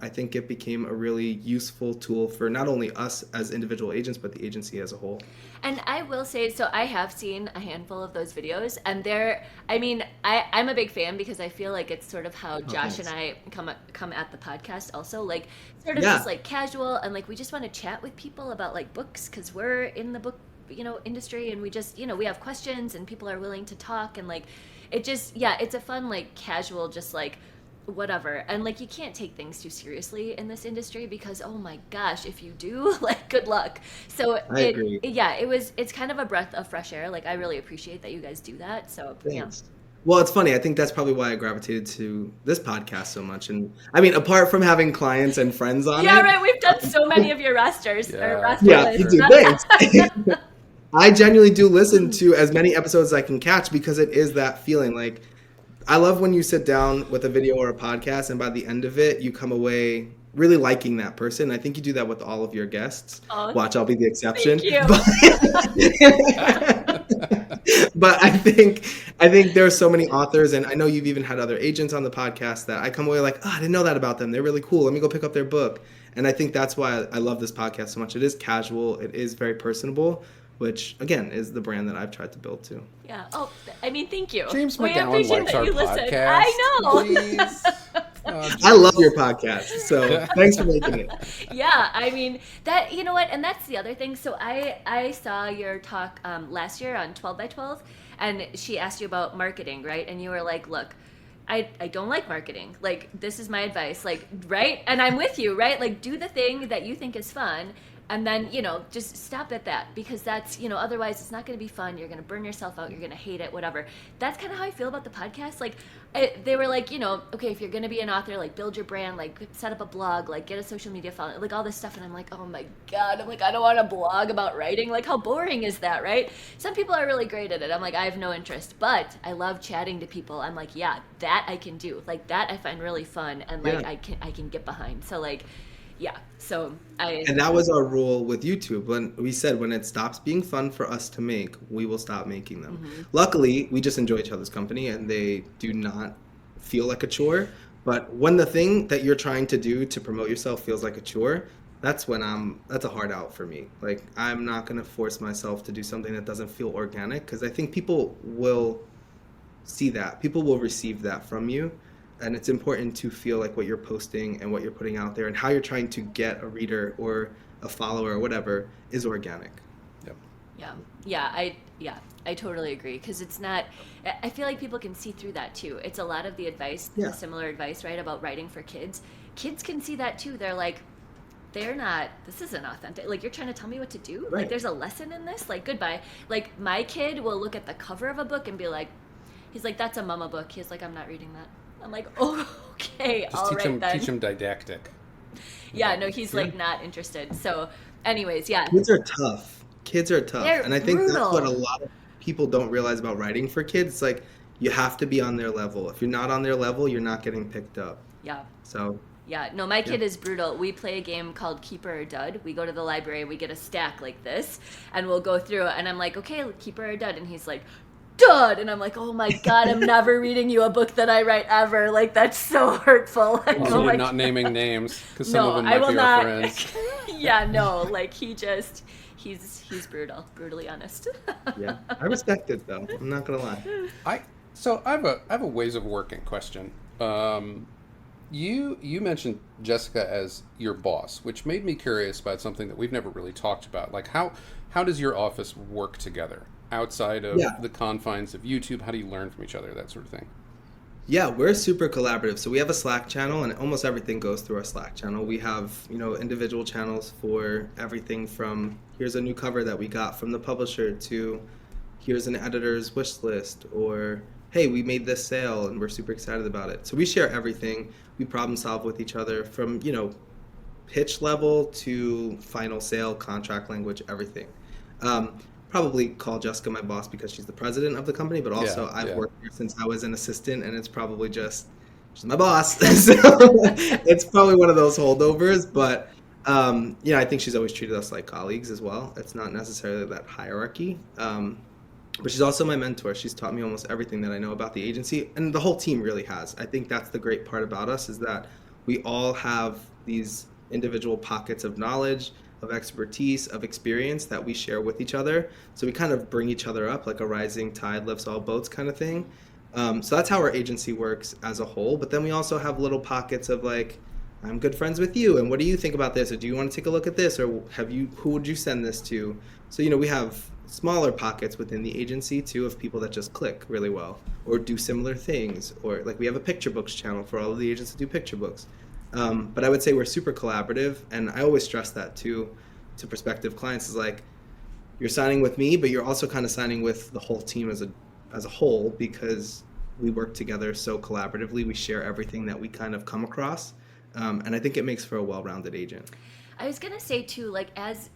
I think it became a really useful tool for not only us as individual agents, but the agency as a whole. And I will say, so I have seen a handful of those videos, and I'm a big fan because I feel like it's sort of how Josh and I come at the podcast also, just casual, and we just want to chat with people about books, because we're in the book industry, and we just, we have questions and people are willing to talk, and like it just, yeah, it's a fun, like, casual, just like whatever. And like, you can't take things too seriously in this industry, because oh my gosh, if you do, like, good luck. So I agree. it's kind of a breath of fresh air. Like, I really appreciate that you guys do that. So thanks. Well, it's funny. I think that's probably why I gravitated to this podcast so much. And I mean, apart from having clients and friends on it. Yeah, right. We've done so many of your rosters. Yeah, you do. Thanks. I genuinely do listen to as many episodes as I can catch, because it is that feeling. Like, I love when you sit down with a video or a podcast, and by the end of it, you come away really liking that person. I think you do that with all of your guests. Watch, I'll be the exception. Thank you. But I think there are so many authors, and I know you've even had other agents on the podcast, that I come away like, I didn't know that about them. They're really cool. Let me go pick up their book. And I think that's why I love this podcast so much. It is casual. It is very personable, which, again, is the brand that I've tried to build too. Yeah. Oh, I mean, thank you. James McGowan likes our podcast. I know. Please. I love your podcast, so thanks for making it. Yeah, I mean, that, you know what, and that's the other thing. So I saw your talk last year on 12 by 12, and she asked you about marketing, right? And you were like, look, I don't like marketing. Like, this is my advice, like, right? And I'm with you, right? Like, do the thing that you think is fun, and then, just stop at that, because that's, otherwise it's not going to be fun. You're going to burn yourself out. You're going to hate it, whatever. That's kind of how I feel about the podcast. Like, they were like, okay, if you're going to be an author, like, build your brand, like, set up a blog, like, get a social media following, like, all this stuff. And I'm like, oh my God, I'm like, I don't want to blog about writing. Like, how boring is that, right? Some people are really great at it. I'm like, I have no interest, but I love chatting to people. I'm like, yeah, that I can do. Like, that I find really fun, and like, yeah. I can get behind. So like, yeah, so and that was our rule with YouTube. When we said, when it stops being fun for us to make, we will stop making them. Mm-hmm. Luckily, we just enjoy each other's company, and they do not feel like a chore. But when the thing that you're trying to do to promote yourself feels like a chore, that's when that's a hard out for me. Like, I'm not going to force myself to do something that doesn't feel organic, because I think people will see that. People will receive that from you. And it's important to feel like what you're posting and what you're putting out there and how you're trying to get a reader or a follower or whatever is organic. Yep. I totally agree, because it's not, I feel like people can see through that too. It's a lot of the advice, the similar advice, right, about writing for kids. Kids can see that too. They're like, this isn't authentic. Like, you're trying to tell me what to do? Right. Like, there's a lesson in this? Like, goodbye. Like, my kid will look at the cover of a book and be like, he's like, that's a mama book. He's like, I'm not reading that. I'm like, oh, okay, just all right then. Teach him didactic. Yeah, no, he's like not interested. So, anyways, yeah. Kids are tough. They're and I think brutal. That's what a lot of people don't realize about writing for kids. It's like, you have to be on their level. If you're not on their level, you're not getting picked up. Yeah. So. Yeah, no, my kid is brutal. We play a game called Keeper or Dud. We go to the library, we get a stack like this, and we'll go through it. And I'm like, okay, Keeper or Dud, and he's like, Dud! And I'm like, oh my God, I'm never reading you a book that I write ever. Like, that's so hurtful. Like, also, you're not naming names, because some of them might be our friends. Yeah, no, like, he's brutally honest. Yeah, I respect it though. I'm not gonna lie. I have a ways of working question. You mentioned Jessica as your boss, which made me curious about something that we've never really talked about. Like, how does your office work together outside of the confines of YouTube? How do you learn from each other, that sort of thing? Yeah, we're super collaborative. So we have a Slack channel, and almost everything goes through our Slack channel. We have, individual channels for everything from, here's a new cover that we got from the publisher, to here's an editor's wish list, or hey, we made this sale and we're super excited about it. So we share everything. We problem solve with each other from, pitch level to final sale, contract language, everything. Probably call Jessica my boss because she's the president of the company, but also I've worked here since I was an assistant, and it's probably just, she's my boss. So it's probably one of those holdovers, but I think she's always treated us like colleagues as well. It's not necessarily that hierarchy. But she's also my mentor. She's taught me almost everything that I know about the agency, and the whole team really has. I think that's the great part about us, is that we all have these individual pockets of knowledge, of expertise, of experience that we share with each other. So we kind of bring each other up, like a rising tide lifts all boats kind of thing. So that's how our agency works as a whole. But then we also have little pockets of like, I'm good friends with you, and what do you think about this? Or do you want to take a look at this? Or who would you send this to? So, we have smaller pockets within the agency too of people that just click really well or do similar things, or like we have a picture books channel for all of the agents that do picture books. But I would say we're super collaborative, and I always stress that too to prospective clients, is like, you're signing with me, but you're also kind of signing with the whole team as a whole, because we work together so collaboratively. We share everything that we kind of come across, and I think it makes for a well-rounded agent. I was gonna say too, like as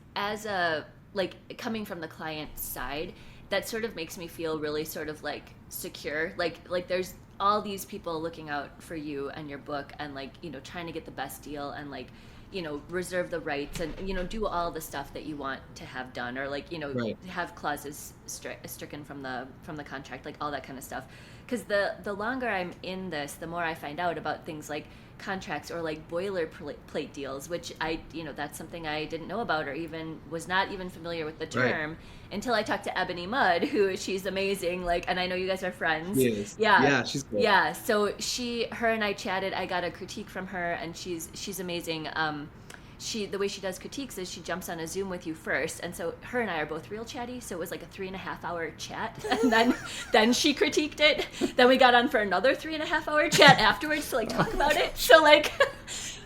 a like coming from the client side, that sort of makes me feel really sort of like secure. Like there's all these people looking out for you and your book, and like, you know, trying to get the best deal, and like, you know, reserve the rights, and, you know, do all the stuff that you want to have done, or like, you know, right. have clauses stricken from the contract, like all that kind of stuff. Because the longer I'm in this, the more I find out about things like contracts or like boilerplate deals, which that's something I didn't know about, or even was not even familiar with the term, right, until I talked to Ebony Mudd, who she's amazing. Like, and I know you guys are friends. Yes. Yeah, she's great. Yeah, so her and I chatted. I got a critique from her, and she's amazing. The way she does critiques is she jumps on a Zoom with you first, and so her and I are both real chatty, so it was like a 3.5 hour chat, and then she critiqued it. Then we got on for another 3.5 hour chat afterwards to like talk about it. So like,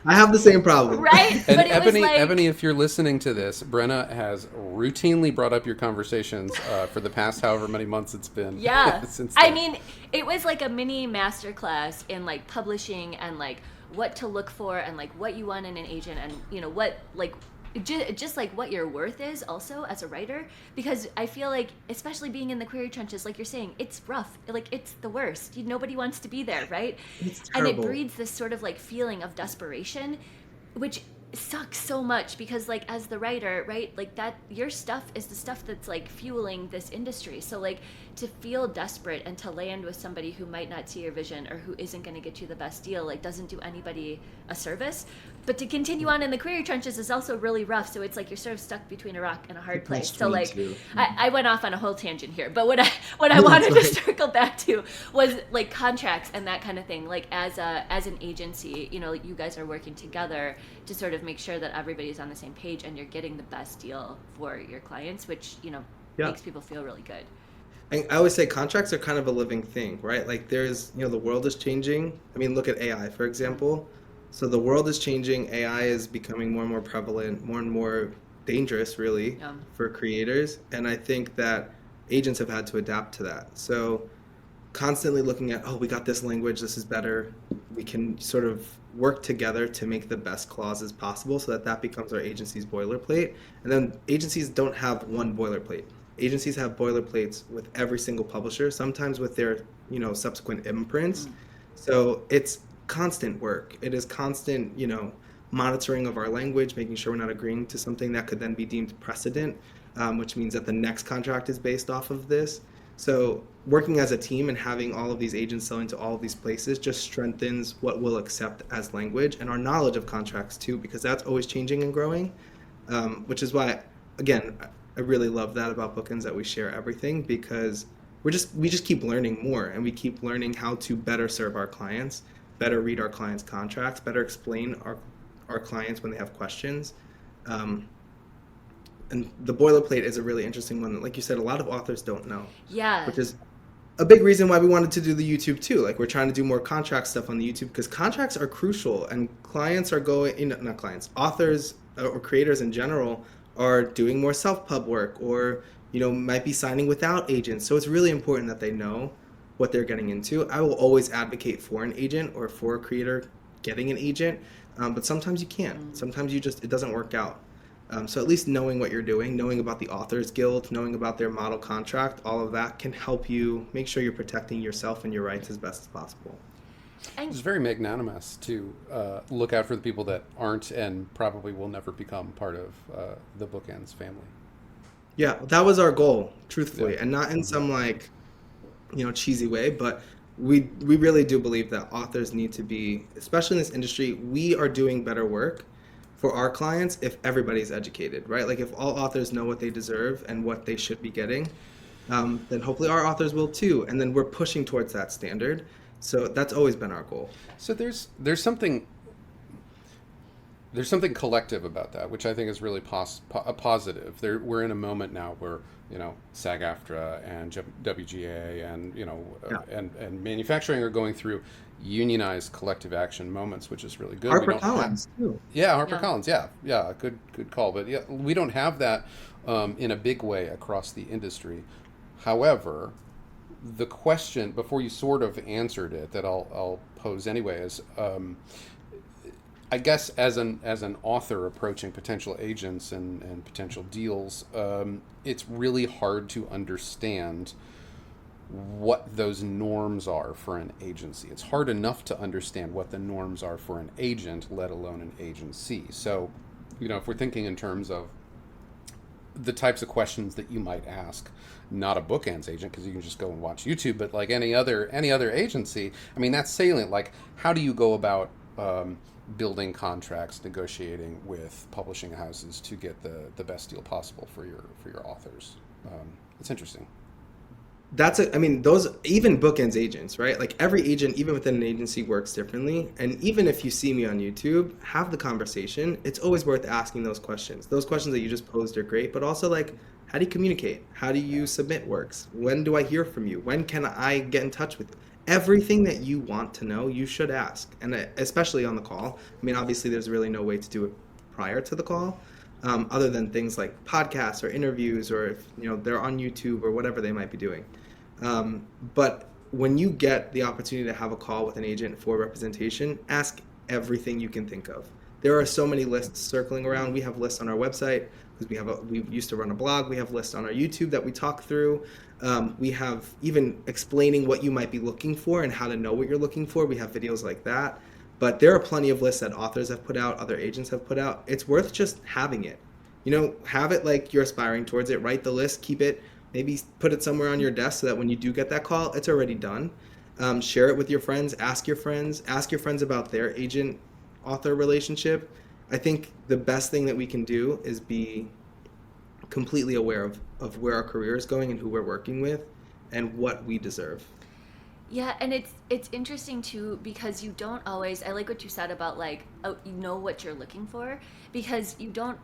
I have the same problem, right? And but it Ebony, was like, Ebony, if you're listening to this, Brenna has routinely brought up your conversations for the past however many months it's been. Yeah, since then. I mean, it was like a mini masterclass in like publishing, and like what to look for, and like what you want in an agent, and you know what, like just like what your worth is also as a writer. Because I feel like, especially being in the query trenches, like you're saying, it's rough, like it's the worst. Nobody wants to be there, right? It's and terrible. it breeds this sort of like feeling of desperation, which sucks so much, because like as the writer, right, like that your stuff is the stuff that's like fueling this industry. So like to feel desperate and to land with somebody who might not see your vision, or who isn't going to get you the best deal, like doesn't do anybody a service. But to continue on in the query trenches is also really rough. So it's like you're sort of stuck between a rock and a hard place. So like I went off on a whole tangent here, but what I wanted to circle back to was like contracts and that kind of thing. Like as an agency, you know, you guys are working together to sort of make sure that everybody's on the same page and you're getting the best deal for your clients, which, you know, makes people feel really good. I always say contracts are kind of a living thing, right? Like there's, you know, the world is changing. I mean, look at AI, for example. So the world is changing. AI is becoming more and more prevalent, more and more dangerous, really, for creators. And I think that agents have had to adapt to that. So constantly looking at, oh, we got this language, this is better. We can sort of work together to make the best clauses possible, so that becomes our agency's boilerplate. And then agencies don't have one boilerplate. Agencies have boilerplates with every single publisher, sometimes with their, you know, subsequent imprints. So it's constant work. It is constant, you know, monitoring of our language, making sure we're not agreeing to something that could then be deemed precedent, which means that the next contract is based off of this. So working as a team and having all of these agents selling to all of these places just strengthens what we'll accept as language, and our knowledge of contracts too, because that's always changing and growing, which is why, again, I really love that about Bookends, that we share everything, because we just keep learning more, and we keep learning how to better serve our clients, better read our clients' contracts, better explain our clients when they have questions. And the boilerplate is a really interesting one that, like you said, a lot of authors don't know. Yeah. Which is a big reason why we wanted to do the YouTube too. Like, we're trying to do more contract stuff on the YouTube, because contracts are crucial, and clients are not clients, authors or creators in general are doing more self-pub work, or, you know, might be signing without agents. So it's really important that they know what they're getting into. I will always advocate for an agent or for a creator getting an agent, but sometimes you can't. Sometimes it doesn't work out. So at least knowing what you're doing, knowing about the Authors Guild, knowing about their model contract, all of that can help you make sure you're protecting yourself and your rights as best as possible. It's very magnanimous to look out for the people that aren't and probably will never become part of the Bookends family. Yeah, that was our goal, truthfully, and not in some cheesy way, but we really do believe that authors need to be, especially in this industry, we are doing better work for our clients if everybody's educated, right? Like, if all authors know what they deserve and what they should be getting, then hopefully our authors will too, and then we're pushing towards that standard. So that's always been our goal. So there's something, There's something collective about that, which I think is really a positive. We're in a moment now where, SAG-AFTRA and WGA and, and manufacturing are going through unionized collective action moments, which is really good. HarperCollins, too. Yeah, HarperCollins, yeah, good call. But yeah, we don't have that in a big way across the industry. However, the question, before you sort of answered it, that I'll pose anyway, is I guess as an author approaching potential agents and potential deals, it's really hard to understand what those norms are for an agency. It's hard enough to understand what the norms are for an agent, let alone an agency. So, if we're thinking in terms of the types of questions that you might ask, not a Bookends agent, because you can just go and watch YouTube, but like any other agency, I mean, that's salient. Like, how do you go about building contracts, negotiating with publishing houses to get the best deal possible for your authors? It's interesting. Those, even Bookends agents, right? Like every agent, even within an agency, works differently. And even if you see me on YouTube, have the conversation. It's always worth asking those questions. Those questions that you just posed are great, but also like, how do you communicate? How do you submit works? When do I hear from you? When can I get in touch with you? Everything that you want to know, you should ask. And especially on the call. Obviously there's really no way to do it prior to the call. Other than things like podcasts or interviews, or if they're on YouTube or whatever they might be doing. But when you get the opportunity to have a call with an agent for representation, ask everything you can think of. There are so many lists circling around. We have lists on our website because we used to run a blog. We have lists on our YouTube that we talk through. We have even explaining what you might be looking for and how to know what you're looking for. We have videos like that. But there are plenty of lists that authors have put out, other agents have put out. It's worth just having it. Have it like you're aspiring towards it. Write the list, keep it. Maybe put it somewhere on your desk so that when you do get that call, it's already done. Share it with your friends. Ask your friends about their agent-author relationship. I think the best thing that we can do is be completely aware of where our career is going and who we're working with and what we deserve. Yeah, and it's interesting too, because you don't always, I like what you said about like, you know what you're looking for, because you don't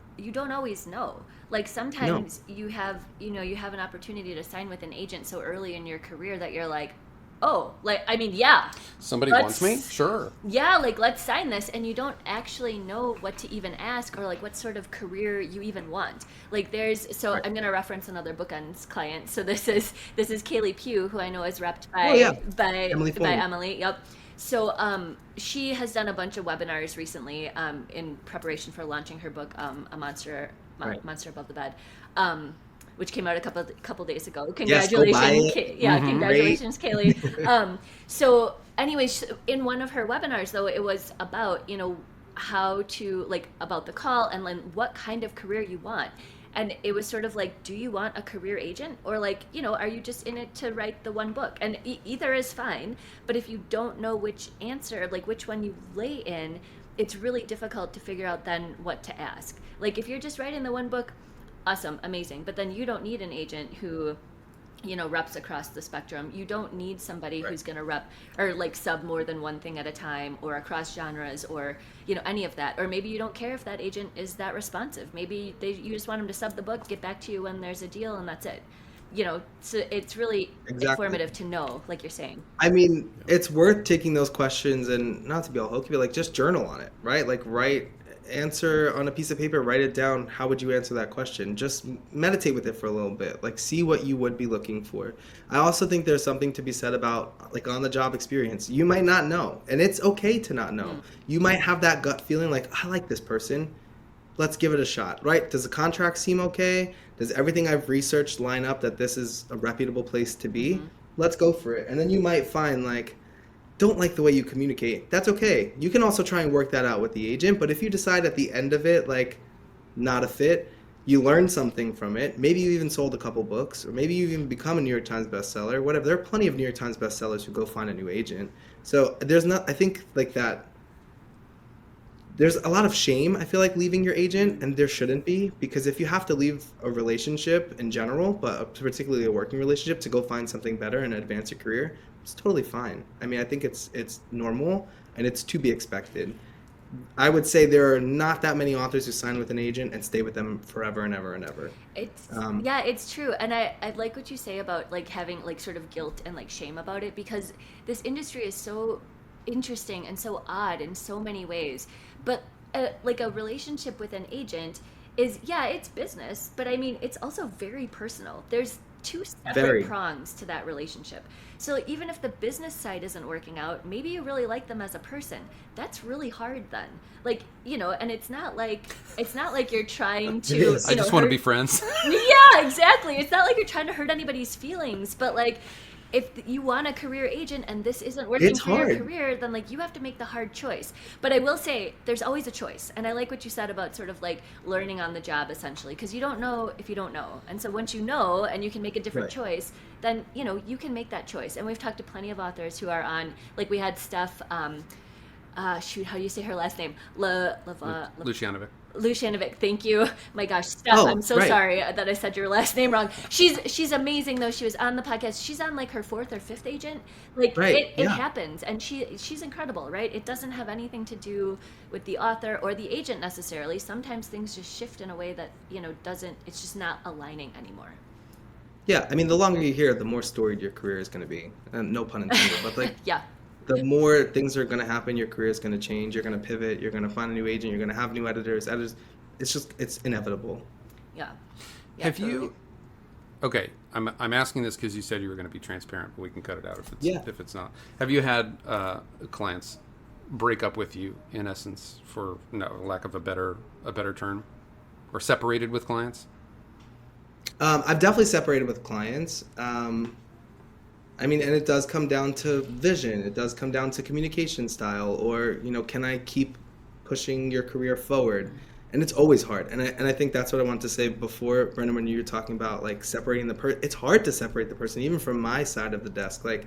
always know. Like sometimes you have an opportunity to sign with an agent so early in your career that you're like, oh, like, yeah. Somebody wants me? Sure. Yeah, like, let's sign this. And you don't actually know what to even ask or, like, what sort of career you even want. Like, I'm going to reference another Bookends client. So this is Kaylee Pugh, who I know is repped by Emily. Yep. So she has done a bunch of webinars recently in preparation for launching her book, A Monster Above the Bed. Which came out a couple days ago. Congratulations, congratulations, Kaylee. So, anyways, in one of her webinars, though, it was about how to about the call and then what kind of career you want, and it was sort of like, do you want a career agent or are you just in it to write the one book? And either is fine, but if you don't know which answer, which one you lay in, it's really difficult to figure out then what to ask. Like if you're just writing the one book. Awesome, amazing. But then you don't need an agent who, reps across the spectrum. You don't need somebody who's going to rep or sub more than one thing at a time or across genres or, any of that. Or maybe you don't care if that agent is that responsive. Maybe you just want them to sub the book, get back to you when there's a deal, and that's it. So it's really informative to know, like you're saying. It's worth taking those questions and not to be all hokey, but just journal on it, right? Answer on a piece of paper, write it down. How would you answer that question? Just meditate with it for a little bit. See what you would be looking for. I also think there's something to be said about on the job experience. You might not know, and it's okay to not know. You might have that gut feeling I like this person. Let's give it a shot, right? Does the contract seem okay? Does everything I've researched line up that this is a reputable place to be? Let's go for it. And then you might find don't like the way you communicate. That's okay. You can also try and work that out with the agent, but if you decide at the end of it, not a fit, you learn something from it. Maybe you even sold a couple books, or maybe you even become a New York Times bestseller, whatever. There are plenty of New York Times bestsellers who go find a new agent. So there's a lot of shame, I feel leaving your agent, and there shouldn't be, because if you have to leave a relationship in general, but particularly a working relationship, to go find something better and advance your career, it's totally fine. I think it's normal and it's to be expected. I would say there are not that many authors who sign with an agent and stay with them forever and ever and ever. It's true. And I like what you say about like having like sort of guilt and like shame about it, because this industry is so interesting and so odd in so many ways. But like a relationship with an agent is, it's business, but I mean, it's also very personal. There's two separate prongs to that relationship. So even if the business side isn't working out, maybe you really like them as a person. That's really hard then. Like, and it's not like you're trying to, I just want to be friends. Yeah, exactly. It's not like you're trying to hurt anybody's feelings, but like, if you want a career agent and this isn't working for your career, then like you have to make the hard choice. But I will say there's always a choice. And I like what you said about sort of like learning on the job, essentially, because you don't know if you don't know. And so once you know and you can make a different choice, then, you can make that choice. And we've talked to plenty of authors who are on, like we had Steph, how do you say her last name? Lucianovic, thank you. My gosh, Steph, I'm so sorry that I said your last name wrong. She's amazing though. She was on the podcast. She's on like her 4th or 5th agent. Like it happens, and she's incredible, right? It doesn't have anything to do with the author or the agent necessarily. Sometimes things just shift in a way that it's just not aligning anymore. Yeah, I mean, the longer you're here, the more storied your career is going to be. And no pun intended, but like yeah. The more things are going to happen, your career is going to change. You're going to pivot. You're going to find a new agent. You're going to have new editors. It's inevitable. Yeah. Have you? Okay, I'm asking this because you said you were going to be transparent, but we can cut it out if it's not. Have you had clients break up with you, in essence, for lack of a better term, or separated with clients? I've definitely separated with clients. I mean, and it does come down to vision. It does come down to communication style, or, can I keep pushing your career forward? And it's always hard. And I think that's what I wanted to say before, Brendan, when you were talking about like separating the person. It's hard to separate the person, even from my side of the desk. Like,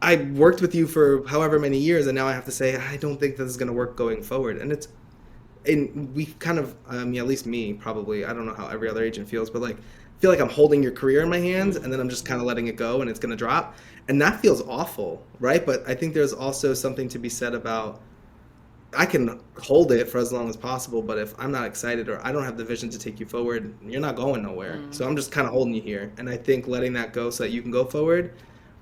I worked with you for however many years, and now I have to say, I don't think this is going to work going forward. And we kind of, at least me, probably, I don't know how every other agent feels, but like, feel like I'm holding your career in my hands, and then I'm just kind of letting it go and it's going to drop. And that feels awful, right? But I think there's also something to be said about, I can hold it for as long as possible, but if I'm not excited or I don't have the vision to take you forward, you're not going nowhere. So I'm just kind of holding you here. And I think letting that go so that you can go forward,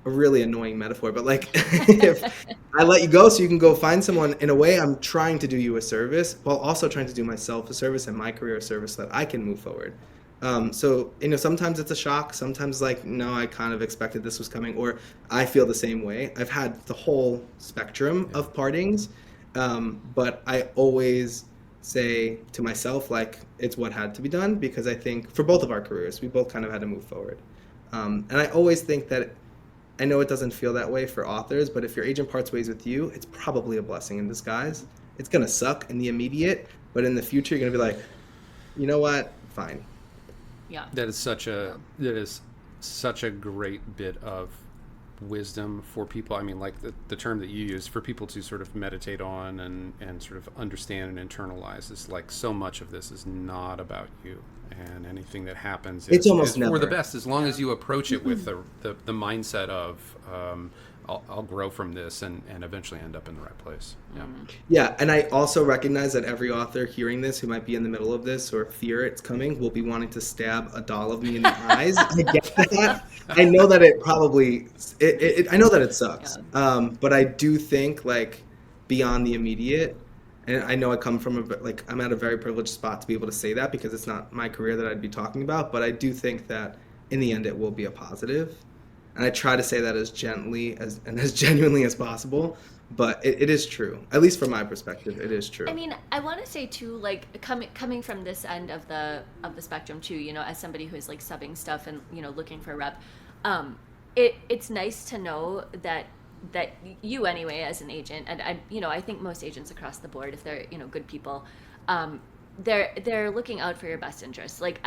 a really annoying metaphor, but like if I let you go so you can go find someone, in a way I'm trying to do you a service while also trying to do myself a service and my career a service so that I can move forward. So, sometimes it's a shock. Sometimes like, no, I kind of expected this was coming, or I feel the same way. I've had the whole spectrum of partings, but I always say to myself, like, it's what had to be done, because I think for both of our careers, we both kind of had to move forward. And I always think that, I know it doesn't feel that way for authors, but if your agent parts ways with you, it's probably a blessing in disguise. It's going to suck in the immediate, but in the future, you're going to be like, you know what? Fine. Yeah. That is such a great bit of wisdom for people. I mean, like the term that you use, for people to sort of meditate on and sort of understand and internalize, is like, so much of this is not about you, and anything that happens is for the best, as long as you approach it with the mindset of I'll grow from this and eventually end up in the right place. Yeah, and I also recognize that every author hearing this who might be in the middle of this or fear it's coming will be wanting to stab a doll of me in the eyes. I get that. I know that it probably, I know that it sucks. But I do think, like, beyond the immediate, and I know I come from I'm at a very privileged spot to be able to say that, because it's not my career that I'd be talking about, but I do think that in the end it will be a positive. And I try to say that as gently and as genuinely as possible, but it is true. At least from my perspective, it is true. I mean, I want to say too, like coming from this end of the spectrum too, as somebody who's like subbing stuff and looking for a rep, it's nice to know that you anyway as an agent, and I think most agents across the board, if they're good people, they're looking out for your best interests. Like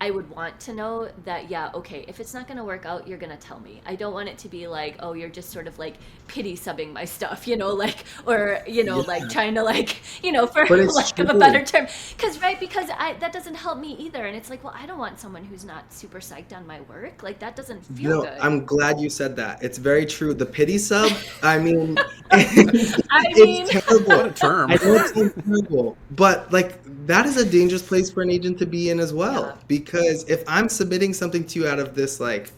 I would want to know that, okay, if it's not going to work out, you're going to tell me. I don't want it to be like, oh, you're just sort of like pity subbing my stuff, like, or, like trying to like, for lack of a better term. Because that doesn't help me either. And it's like, well, I don't want someone who's not super psyched on my work. Like, that doesn't feel good. I'm glad you said that. It's very true. The pity sub, I mean, It's terrible. What a term. I know it sounds terrible, but like that is a dangerous place for an agent to be in as well. Yeah. Because if I'm submitting something to you out of this like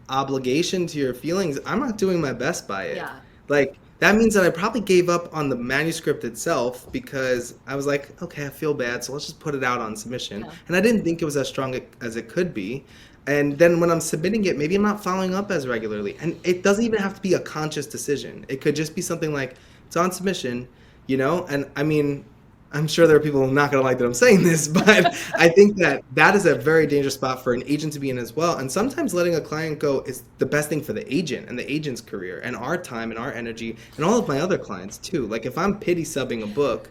obligation to your feelings, I'm not doing my best by it. Yeah. Like that means that I probably gave up on the manuscript itself because I was like, okay, I feel bad, so let's just put it out on submission. Yeah. And I didn't think it was as strong as it could be. And then when I'm submitting it, maybe I'm not following up as regularly. And it doesn't even have to be a conscious decision. It could just be something like, it's on submission, you know? And I mean, I'm sure there are people who are not going to like that I'm saying this, but I think that is a very dangerous spot for an agent to be in as well. And sometimes letting a client go is the best thing for the agent and the agent's career and our time and our energy and all of my other clients too. Like if I'm pity subbing a book,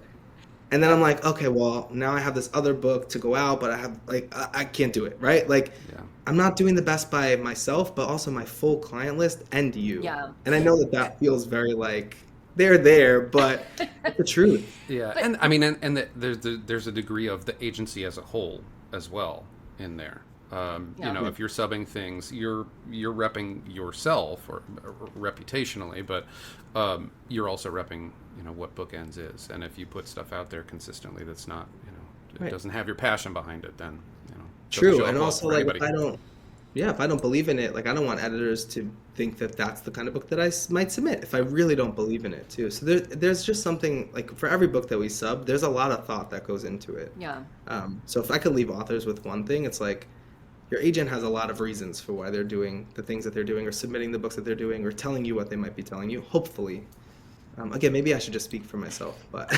and then I'm like, okay, well, now I have this other book to go out, but I have like I can't do it, right? Like, I'm not doing the best by myself, but also my full client list and you. Yeah. And I know that feels very like they're there, but it's the truth. Yeah, and I mean, and there's a degree of the agency as a whole as well in there. You know, if you're subbing things, you're repping yourself or reputationally, but you're also repping, you know, what Bookends is. And if you put stuff out there consistently that's not, you know, it doesn't have your passion behind it, then, you know. True, and also like if I don't believe in it, like I don't want editors to think that that's the kind of book that I might submit if I really don't believe in it too. So there's just something like for every book that we sub, there's a lot of thought that goes into it. Yeah. So if I could leave authors with one thing, it's like your agent has a lot of reasons for why they're doing the things that they're doing or submitting the books that they're doing or telling you what they might be telling you, hopefully. Again, maybe I should just speak for myself, but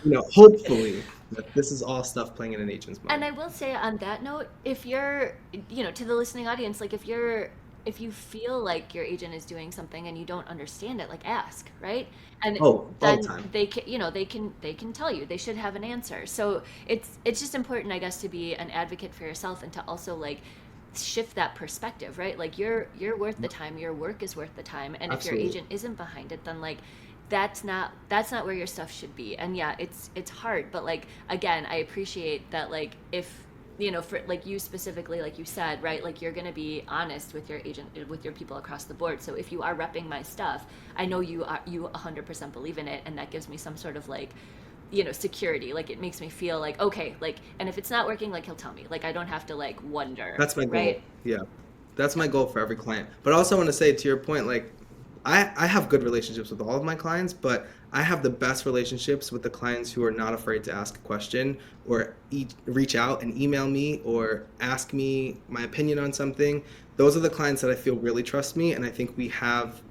you know, hopefully that this is all stuff playing in an agent's mind. And I will say on that note, if you're, you know, to the listening audience, like if you feel like your agent is doing something and you don't understand it, like ask, right? And all then the time. they can, you know, they can tell you. They should have an answer. So it's just important, I guess, to be an advocate for yourself and to also like shift that perspective, right? Like you're worth the time. Your work is worth the time. And Absolutely. if your agent isn't behind it, then like that's not where your stuff should be. And yeah, it's hard, but like again, I appreciate that, like if you know, for like you specifically, like you said, right, like you're going to be honest with your agent, with your people across the board. So if you are repping my stuff, I know you 100% believe in it, and that gives me some sort of like, you know, security. Like it makes me feel like, okay, like, and if it's not working, like he'll tell me, like I don't have to like wonder. That's my goal. Right? Yeah, that's my goal for every client. But I also want to say, to your point, like I have good relationships with all of my clients, but I have the best relationships with the clients who are not afraid to ask a question or reach out and email me or ask me my opinion on something. Those are the clients that I feel really trust me, and I think we have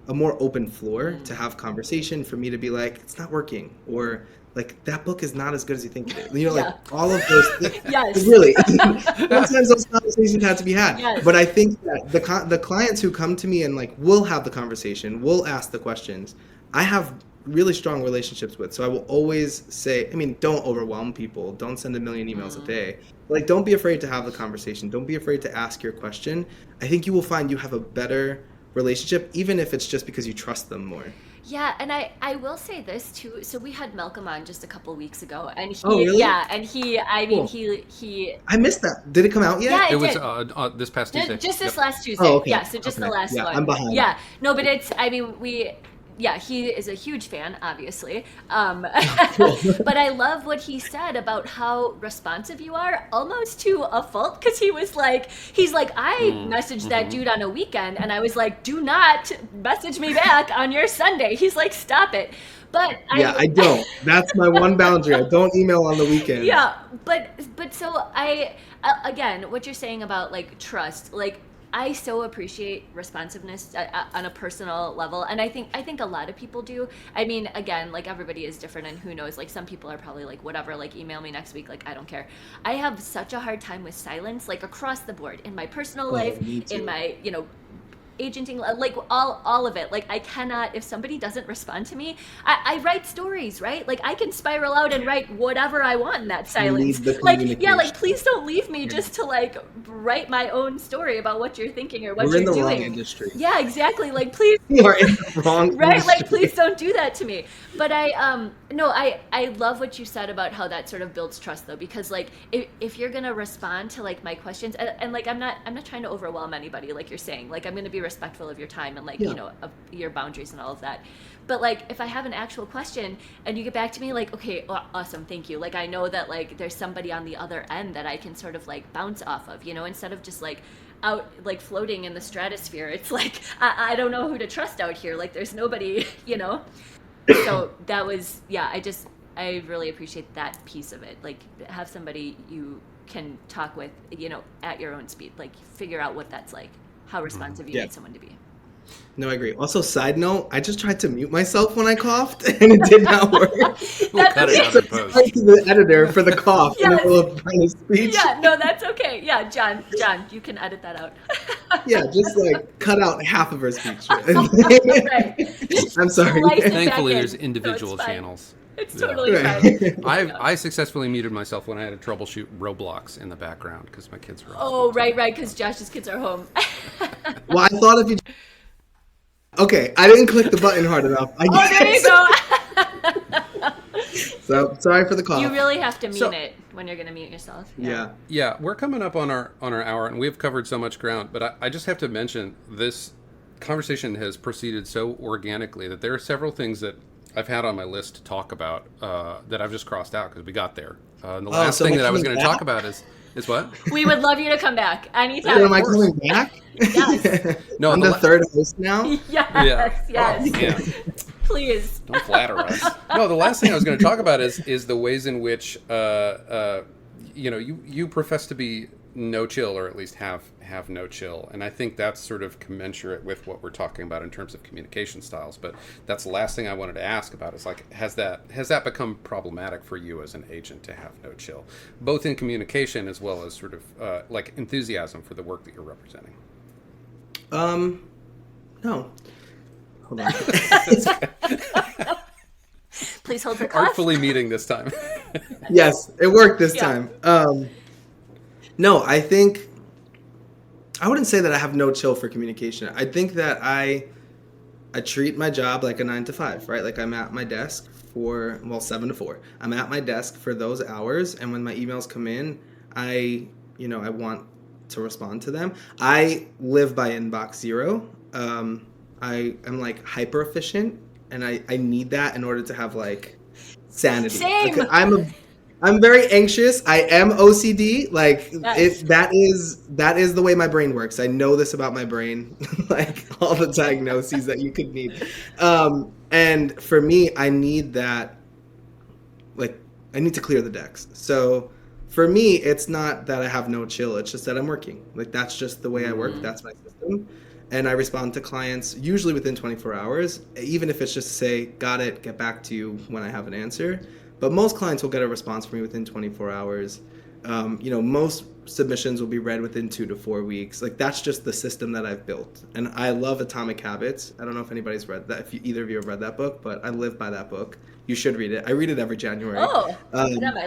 a more open floor to have conversation, for me to be like, it's not working, or like that book is not as good as you think it is. You know, like all of those things. Yes. Really. Sometimes those conversations have to be had. Yes. But I think that the clients who come to me and like will have the conversation, will ask the questions, I have really strong relationships with. So I will always say, I mean, don't overwhelm people. Don't send a million emails a day. Like, don't be afraid to have the conversation. Don't be afraid to ask your question. I think you will find you have a better relationship, even if it's just because you trust them more. Yeah, and I will say this too. So we had Malcolm on just a couple weeks ago, and he, really? yeah, and he, I mean, Cool. he. I missed that. Did it come out yet? Yeah, It was did. this past Tuesday. Just this last Tuesday. Oh, okay. Yeah, so just the Okay. last Yeah, one. I'm behind. Yeah, no, but it's, I mean, yeah, he is a huge fan, obviously. But I love what he said about how responsive you are, almost to a fault, because he's like, I messaged that dude on a weekend, and I was like, do not message me back on your Sunday. He's like, stop it. But I don't. That's my one boundary. I don't email on the weekend. Yeah, but so again, what you're saying about like trust, like I so appreciate responsiveness on a personal level, and I think a lot of people do. I mean, again, like everybody is different, and who knows, like some people are probably like, whatever, like email me next week, like I don't care. I have such a hard time with silence, like across the board, in my personal life, in my, you know, agenting, like all of it. Like I cannot, if somebody doesn't respond to me, I write stories, right? Like I can spiral out and write whatever I want in that silence. Like, yeah, like please don't leave me just to like write my own story about what you're thinking or what We're you're in the doing. wrong industry. Yeah, exactly. Like please. We are in the wrong Right, industry. like please don't do that to me. But No, I love what you said about how that sort of builds trust, though, because like if you're gonna respond to like my questions, and like I'm not trying to overwhelm anybody, like you're saying, like I'm gonna be respectful of your time and like you know of your boundaries and all of that. But like if I have an actual question and you get back to me like, okay, awesome, thank you. Like I know that like there's somebody on the other end that I can sort of like bounce off of, you know, instead of just like out like floating in the stratosphere. It's like I don't know who to trust out here. Like there's nobody, you know. So that was, I really appreciate that piece of it. Like have somebody you can talk with, you know, at your own speed, like figure out what that's like, how responsive you need someone to be. No, I agree. Also, side note, I just tried to mute myself when I coughed, and it did not work. We'll cut it out in post. Thank you to the editor for the cough in the middle of my speech. Yeah, no, that's okay. Yeah, John, you can edit that out. Yeah, just like cut out half of her speech. Right. I'm sorry. Thankfully, there's individual channels. It's totally fine. I successfully muted myself when I had to troubleshoot Roblox in the background because my kids were. Oh, right, because Josh's kids are home. Well, I thought if you. Okay, I didn't click the button hard enough. There you go. So sorry for the cough. You really have to mean it when you're going to mute yourself. Yeah, we're coming up on our hour, and we've covered so much ground. But I just have to mention this conversation has proceeded so organically that there are several things that I've had on my list to talk about that I've just crossed out because we got there. And the last thing that I was going to talk about is what? We would love you to come back anytime. Am I coming back? Yes. No, I'm the third host now. Yes. Oh, yeah. Please. Don't flatter us. No, the last thing I was going to talk about is the ways in which you profess to be no chill, or at least have no chill, and I think that's sort of commensurate with what we're talking about in terms of communication styles. But that's the last thing I wanted to ask about is like, has that become problematic for you as an agent to have no chill, both in communication as well as sort of like enthusiasm for the work that you're representing? No. Hold on. Please hold the cough. Artfully meeting this time. Yes, it worked this time. No, I think I wouldn't say that I have no chill for communication. I think that I treat my job like a 9 to 5, right? Like I'm at my desk 7 to 4. I'm at my desk for those hours, and when my emails come in, I want to respond to them. I live by inbox zero. I am like hyper efficient, and I need that in order to have like sanity. Same. Like, I'm very anxious. I am OCD. Like that is the way my brain works. I know this about my brain, like all the diagnoses that you could need. And for me, I need that. Like I need to clear the decks. So for me, it's not that I have no chill. It's just that I'm working. Like that's just the way I work. That's my system. And I respond to clients usually within 24 hours, even if it's just to say, got it, get back to you when I have an answer. But most clients will get a response from me within 24 hours. Most submissions will be read within 2 to 4 weeks. Like that's just the system that I've built. And I love Atomic Habits. I don't know if anybody's read that, if either of you have read that book, but I live by that book. You should read it. I read it every January.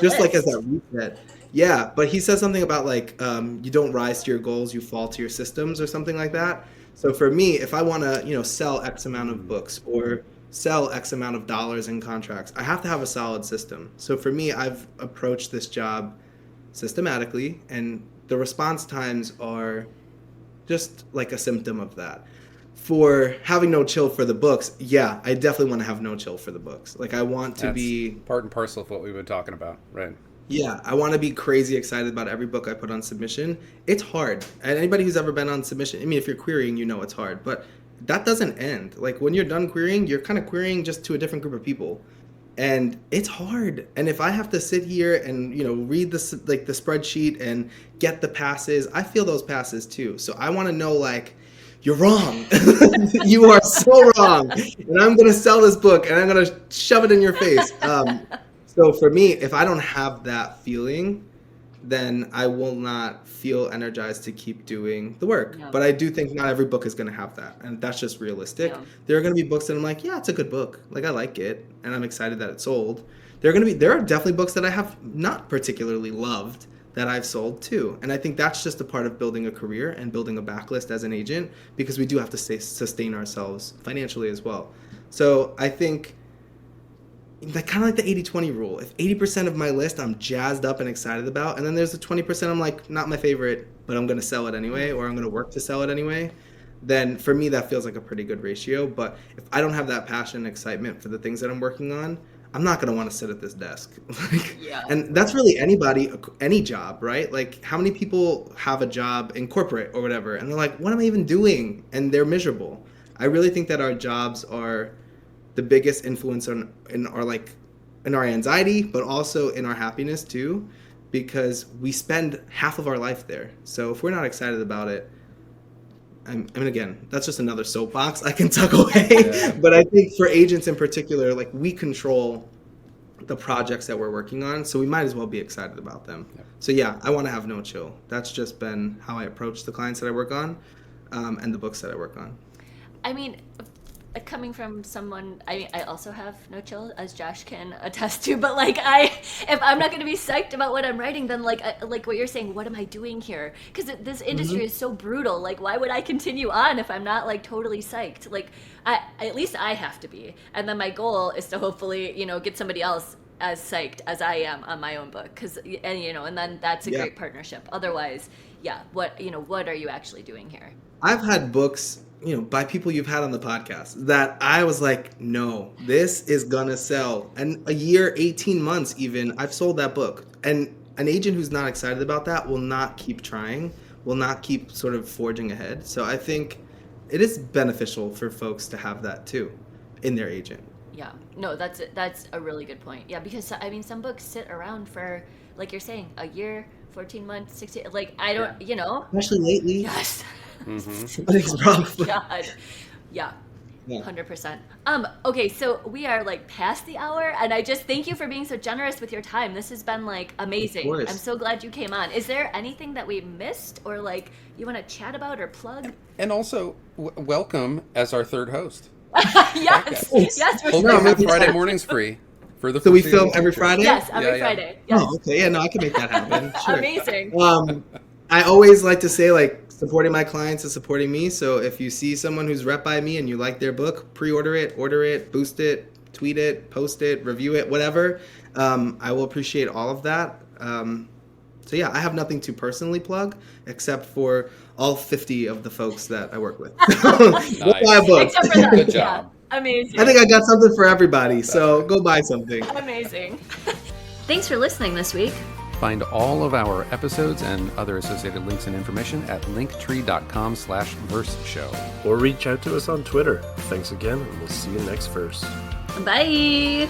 Just like as that reset. Yeah, but he says something about like you don't rise to your goals, you fall to your systems or something like that. So for me, if I want to, sell X amount of books or sell X amount of dollars in contracts, I have to have a solid system. So for me, I've approached this job systematically, and the response times are just like a symptom of that. For having no chill for the books, yeah, I definitely want to have no chill for the books. Like I want to be part and parcel of what we've been talking about, right? Yeah, I want to be crazy excited about every book I put on submission. It's hard. And anybody who's ever been on submission, I mean, if you're querying, you know it's hard. But that doesn't end. Like when you're done querying, you're kind of querying just to a different group of people. And it's hard. And if I have to sit here and, read the spreadsheet and get the passes, I feel those passes too. So I want to know, like, you're wrong. You are so wrong. And I'm going to sell this book and I'm going to shove it in your face. So for me, if I don't have that feeling, then I will not feel energized to keep doing the work. No. But I do think not every book is going to have that. And that's just realistic. No. There are going to be books that I'm like, yeah, it's a good book. Like I like it. And I'm excited that it sold. There are definitely books that I have not particularly loved that I've sold too. And I think that's just a part of building a career and building a backlist as an agent, because we do have to sustain ourselves financially as well. So I think, kind of like the 80-20 rule. If 80% of my list I'm jazzed up and excited about, and then there's the 20% I'm like, not my favorite, but I'm going to sell it anyway, or I'm going to work to sell it anyway, then for me that feels like a pretty good ratio. But if I don't have that passion and excitement for the things that I'm working on, I'm not going to want to sit at this desk. And that's really anybody, any job, right? Like, how many people have a job in corporate or whatever, and they're like, what am I even doing? And they're miserable. I really think that our jobs are the biggest influence in our anxiety, but also in our happiness too, because we spend half of our life there. So if we're not excited about it, I mean, again, that's just another soapbox I can tuck away. Yeah. But I think for agents in particular, like, we control the projects that we're working on, so we might as well be excited about them. Yeah. So yeah, I want to have no chill. That's just been how I approach the clients that I work on, and the books that I work on. I mean, coming from someone, I also have no chill, as Josh can attest to, but like, if I'm not going to be psyched about what I'm writing, then like what you're saying, what am I doing here? Because this industry is so brutal. Like, why would I continue on if I'm not like totally psyched? Like, at least I have to be. And then my goal is to hopefully, get somebody else as psyched as I am on my own book. And then that's a great partnership. Otherwise, what are you actually doing here? I've had books, by people you've had on the podcast, that I was like, no, this is gonna sell. And a year, 18 months even, I've sold that book. And an agent who's not excited about that will not keep trying, will not keep sort of forging ahead. So I think it is beneficial for folks to have that too in their agent. Yeah, no, that's a really good point. Yeah, because I mean, some books sit around for, like you're saying, a year, 14 months, 16, like, I don't, Especially lately. Yes. It's rough. God. Yeah. 100%. Okay, so we are like past the hour, and I just thank you for being so generous with your time. This has been like amazing. I'm so glad you came on. Is there anything that we missed, or like you want to chat about or plug? And also, welcome as our third host. Yes. Yes. We'll have Friday mornings free. So we film every Friday? Yes, every Friday. Yes. Oh, okay. Yeah, no, I can make that happen. Sure. Amazing. I always like to say, like, supporting my clients is supporting me. So if you see someone who's rep by me and you like their book, pre-order it, order it, boost it, tweet it, post it, review it, whatever. I will appreciate all of that. So yeah, I have nothing to personally plug except for all 50 of the folks that I work with. Nice. Go buy a book. Except for that. Good job. Yeah. Amazing. I think I got something for everybody, so go buy something. Amazing. Thanks for listening this week. Find all of our episodes and other associated links and information at linktree.com/verseshow. Or reach out to us on Twitter. Thanks again, and we'll see you next verse. Bye.